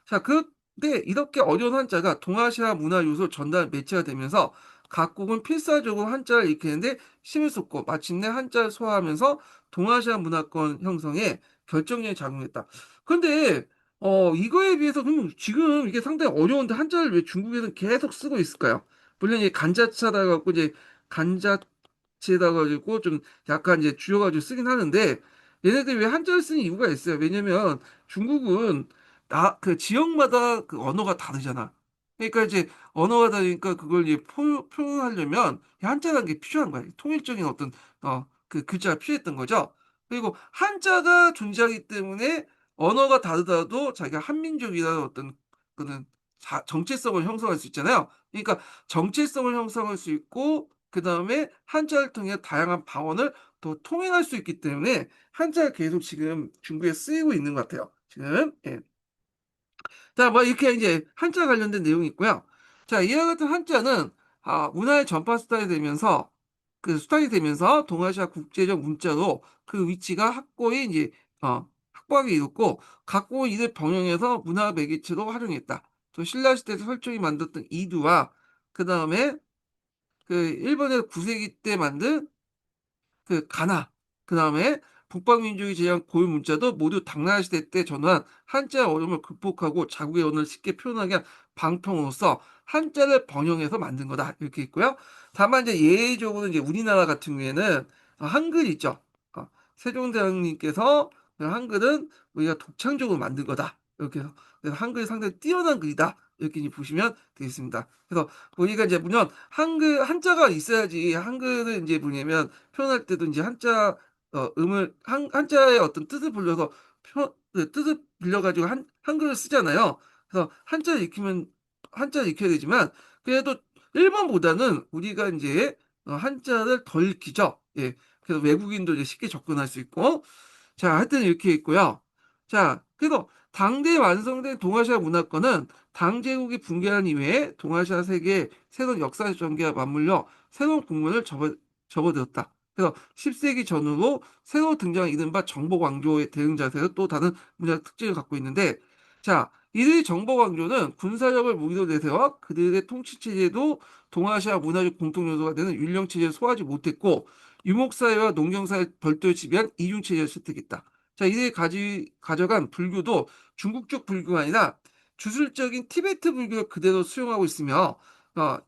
자, 근데 이렇게 어려운 한자가 동아시아 문화 요소 전달 매체가 되면서 각국은 필사적으로 한자를 익히는데 힘을 쏟고 마침내 한자를 소화하면서 동아시아 문화권 형성에 결정적인 작용했다. 근데 이거에 비해서 그럼 지금 이게 상당히 어려운데 한자를 왜 중국에서는 계속 쓰고 있을까요? 물론 이 간자차다 갖고 이제 간자치에다 가지고 좀 약간 이제 줄여가지고 쓰긴 하는데 얘네들이 왜 한자를 쓰는 이유가 있어요. 왜냐면 중국은 그 지역마다 그 언어가 다르잖아. 그러니까 이제 언어가 다르니까 그걸 이제 표현하려면 이 한자라는 게 필요한 거야. 통일적인 어떤 그 글자가 필요했던 거죠. 그리고 한자가 존재하기 때문에 언어가 다르더라도 자기가 한민족이라는 어떤 그는 정체성을 형성할 수 있잖아요. 그러니까 정체성을 형성할 수 있고 그다음에 한자를 통해 다양한 방언을 또 통일할 수 있기 때문에 한자가 계속 지금 중국에 쓰이고 있는 것 같아요. 지금. 예. 자, 뭐 이렇게 이제 한자 관련된 내용이 있고요. 자, 이와 같은 한자는 문화의 전파 수단이 되면서 동아시아 국제적 문자로 그 위치가 확고히 이제 확고하게 이뤘고 각국은 이를 병행해서 문화 매개체로 활용했다. 또 신라 시대에서 설정이 만들었던 이두와 그 다음에 그 일본의 9세기 때 만든 그 가나, 그다음에 북방민족이 제시한 고유 문자도 모두 당나라 시대 때 전한 한자의 어려움을 극복하고 자국의 언어를 쉽게 표현하게 한 방통으로서 한자를 번영해서 만든 거다. 이렇게 있고요. 다만 이제 예외적으로 이제 우리나라 같은 경우에는 한글 있죠. 세종대왕님께서 한글은 우리가 독창적으로 만든 거다. 이렇게 해서 그래서 한글이 상당히 뛰어난 글이다. 이렇게 이제 보시면 되겠습니다. 그래서 우리가 이제 물론 한글 한자가 있어야지 한글을 이제 뭐냐면 표현할 때도 이제 한자 음을 한자의 어떤 뜻을 불려서 뜻을 빌려가지고 한글을 쓰잖아요. 그래서 한자를 익혀야 되지만 그래도 1번보다는 우리가 이제 한자를 덜 익히죠. 예. 그래서 외국인도 이제 쉽게 접근할 수 있고 자, 하여튼 이렇게 있고요. 자, 그래서 당대에 완성된 동아시아 문화권은 당제국이 붕괴한 이후에 동아시아 세계의 새로운 역사적 전개와 맞물려 새로운 국면을 접어들었다. 그래서 10세기 전후로 새로 등장한 이른바 정복왕조의 대응 자세는 또 다른 문화적 특징을 갖고 있는데, 자, 이들의 정복왕조는 군사력을 무기로 내세워 그들의 통치체제도 동아시아 문화적 공통 요소가 되는 율령체제를 소화하지 못했고, 유목사회와 농경사회 별도의 지배한 이중체제를 채택했다. 자, 이들이 가져간 불교도 중국 쪽 불교가 아니라 주술적인 티베트 불교를 그대로 수용하고 있으며,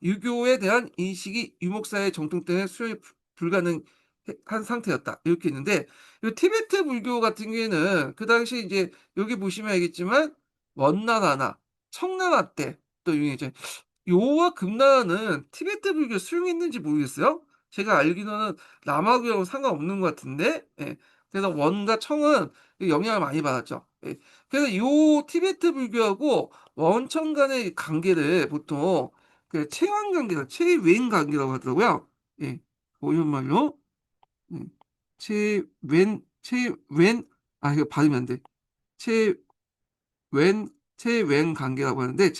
유교에 대한 인식이 유목사회 정통 때문에 수용이 불가능한 상태였다. 이렇게 있는데, 이 티베트 불교 같은 경우에는 그 당시 이제 여기 보시면 알겠지만, 원나라나 청나라 때 또 유행했죠. 요와 금나라는 티베트 불교 수용했는지 모르겠어요. 제가 알기로는 남아교하고 상관없는 것 같은데, 예. 그래서 원과 청은 영향을 많이 받았죠. 예. 그래서 요 티베트 불교하고 원청 간의 관계를 보통 그 체완 관계다, 체외인 관계라고 하더라고요. 예. 어려운 말로. 예. 체외, 이거 발음이 안 돼. 체, 최왼 관계라고 하는데,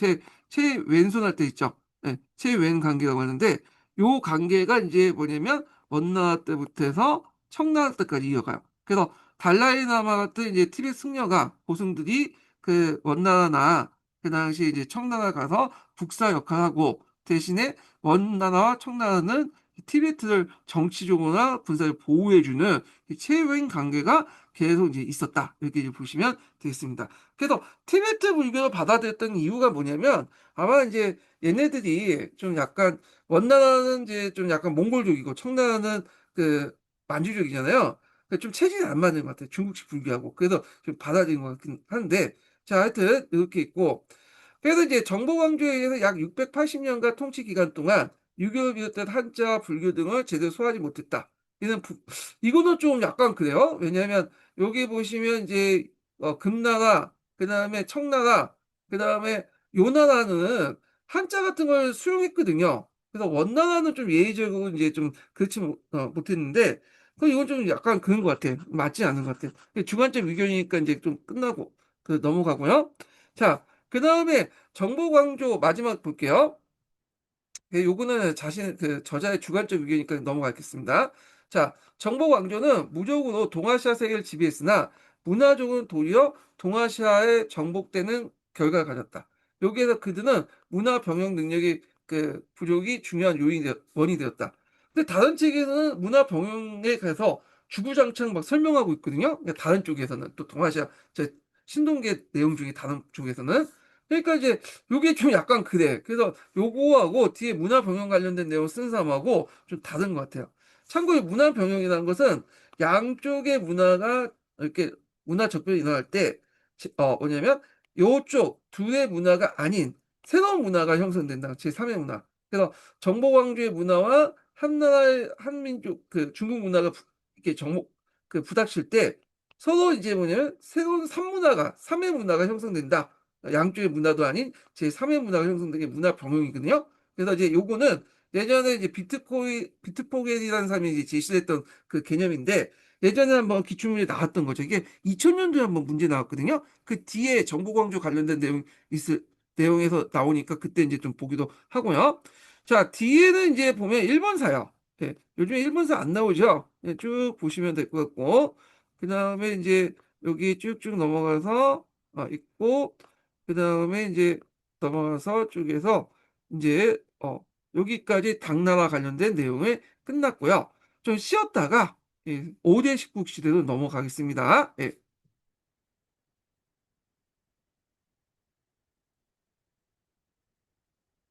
최왼손 할 때 있죠. 예, 최왼 관계라고 하는데, 요 관계가 이제 뭐냐면, 원나라 때부터 해서 청나라 때까지 이어가요. 그래서 달라이라마 같은 이제 티베트 승려가, 고승들이 그 원나라나, 그 당시 이제 청나라 가서 북사 역할하고, 대신에 원나라와 청나라는 티베트를 정치적으로나 군사를 보호해주는 최외인 관계가 계속 이제 있었다. 이렇게 이제 보시면 되겠습니다. 그래서 티베트 불교를 받아들였던 이유가 뭐냐면 아마 이제 얘네들이 좀 약간 원나라는 이제 좀 약간 몽골족이고 청나라는 그 만주족이잖아요. 좀 체질이 안 맞는 것 같아요. 중국식 불교하고. 그래서 좀 받아들인 것 같긴 한데 자 하여튼 이렇게 있고 그래서 이제 정보왕조에 의해서 약 680년간 통치 기간 동안 유교를 비롯한 한자, 불교 등을 제대로 소화하지 못했다. 이거는 좀 약간 그래요. 왜냐하면 여기 보시면 이제 금나라, 그 다음에 청나라, 그 다음에 요나라는 한자 같은 걸 수용했거든요. 그래서 원나라는 좀 예의적으로 이제 좀 그렇지 못했는데, 이건 좀 약간 그런 것 같아. 맞지 않은 것 같아. 주관적 의견이니까 이제 좀 끝나고 넘어가고요. 자, 그 다음에 정보광조 마지막 볼게요. 요거는 그 저자의 주관적 의견이니까 넘어가겠습니다. 자, 정복 왕조는 무적으로 동아시아 세계를 지배했으나 문화적으로는 도리어 동아시아에 정복되는 결과를 가졌다. 여기에서 그들은 문화 병역 능력이 그 부족이 중요한 원인이 되었다. 근데 다른 책에서는 문화 병역에 가서 주구장창 막 설명하고 있거든요. 그러니까 다른 쪽에서는 또 동아시아 신동계 내용 중에 다른 쪽에서는 그러니까 이제 요게 좀 약간 그래. 그래서 요거하고 뒤에 문화 병영 관련된 내용 쓴 사람하고 좀 다른 것 같아요. 참고로 문화 병영이라는 것은 양쪽의 문화가 이렇게 문화 적별이 일어날 때, 뭐냐면 요쪽 둘의 문화가 아닌 새로운 문화가 형성된다. 제3의 문화. 그래서 정보왕조의 문화와 한나라의 한민족 그 중국 문화가 이렇게 부닥칠 때 서로 이제 뭐냐면 새로운 삼의 문화가 형성된다. 양쪽의 문화도 아닌 제3의 문화가 형성된 게 문화 병용이거든요. 그래서 이제 요거는 예전에 이제 비트포겟이라는 사람이 이제 제시를 했던 그 개념인데 예전에 한번 기출문제 나왔던 거죠. 이게 2000년도에 한번 문제 나왔거든요. 그 뒤에 정보광조 관련된 내용에서 나오니까 그때 이제 좀 보기도 하고요. 자, 뒤에는 이제 보면 일본사요. 예, 요즘에 일본사 안 나오죠? 예, 쭉 보시면 될 것 같고, 그 다음에 이제 여기 쭉쭉 넘어가서 있고, 그 다음에 이제 넘어가서 쭉에서 이제 여기까지 당나라 관련된 내용을 끝났고요. 좀 쉬었다가 5대 19 시대로 넘어가겠습니다. 예.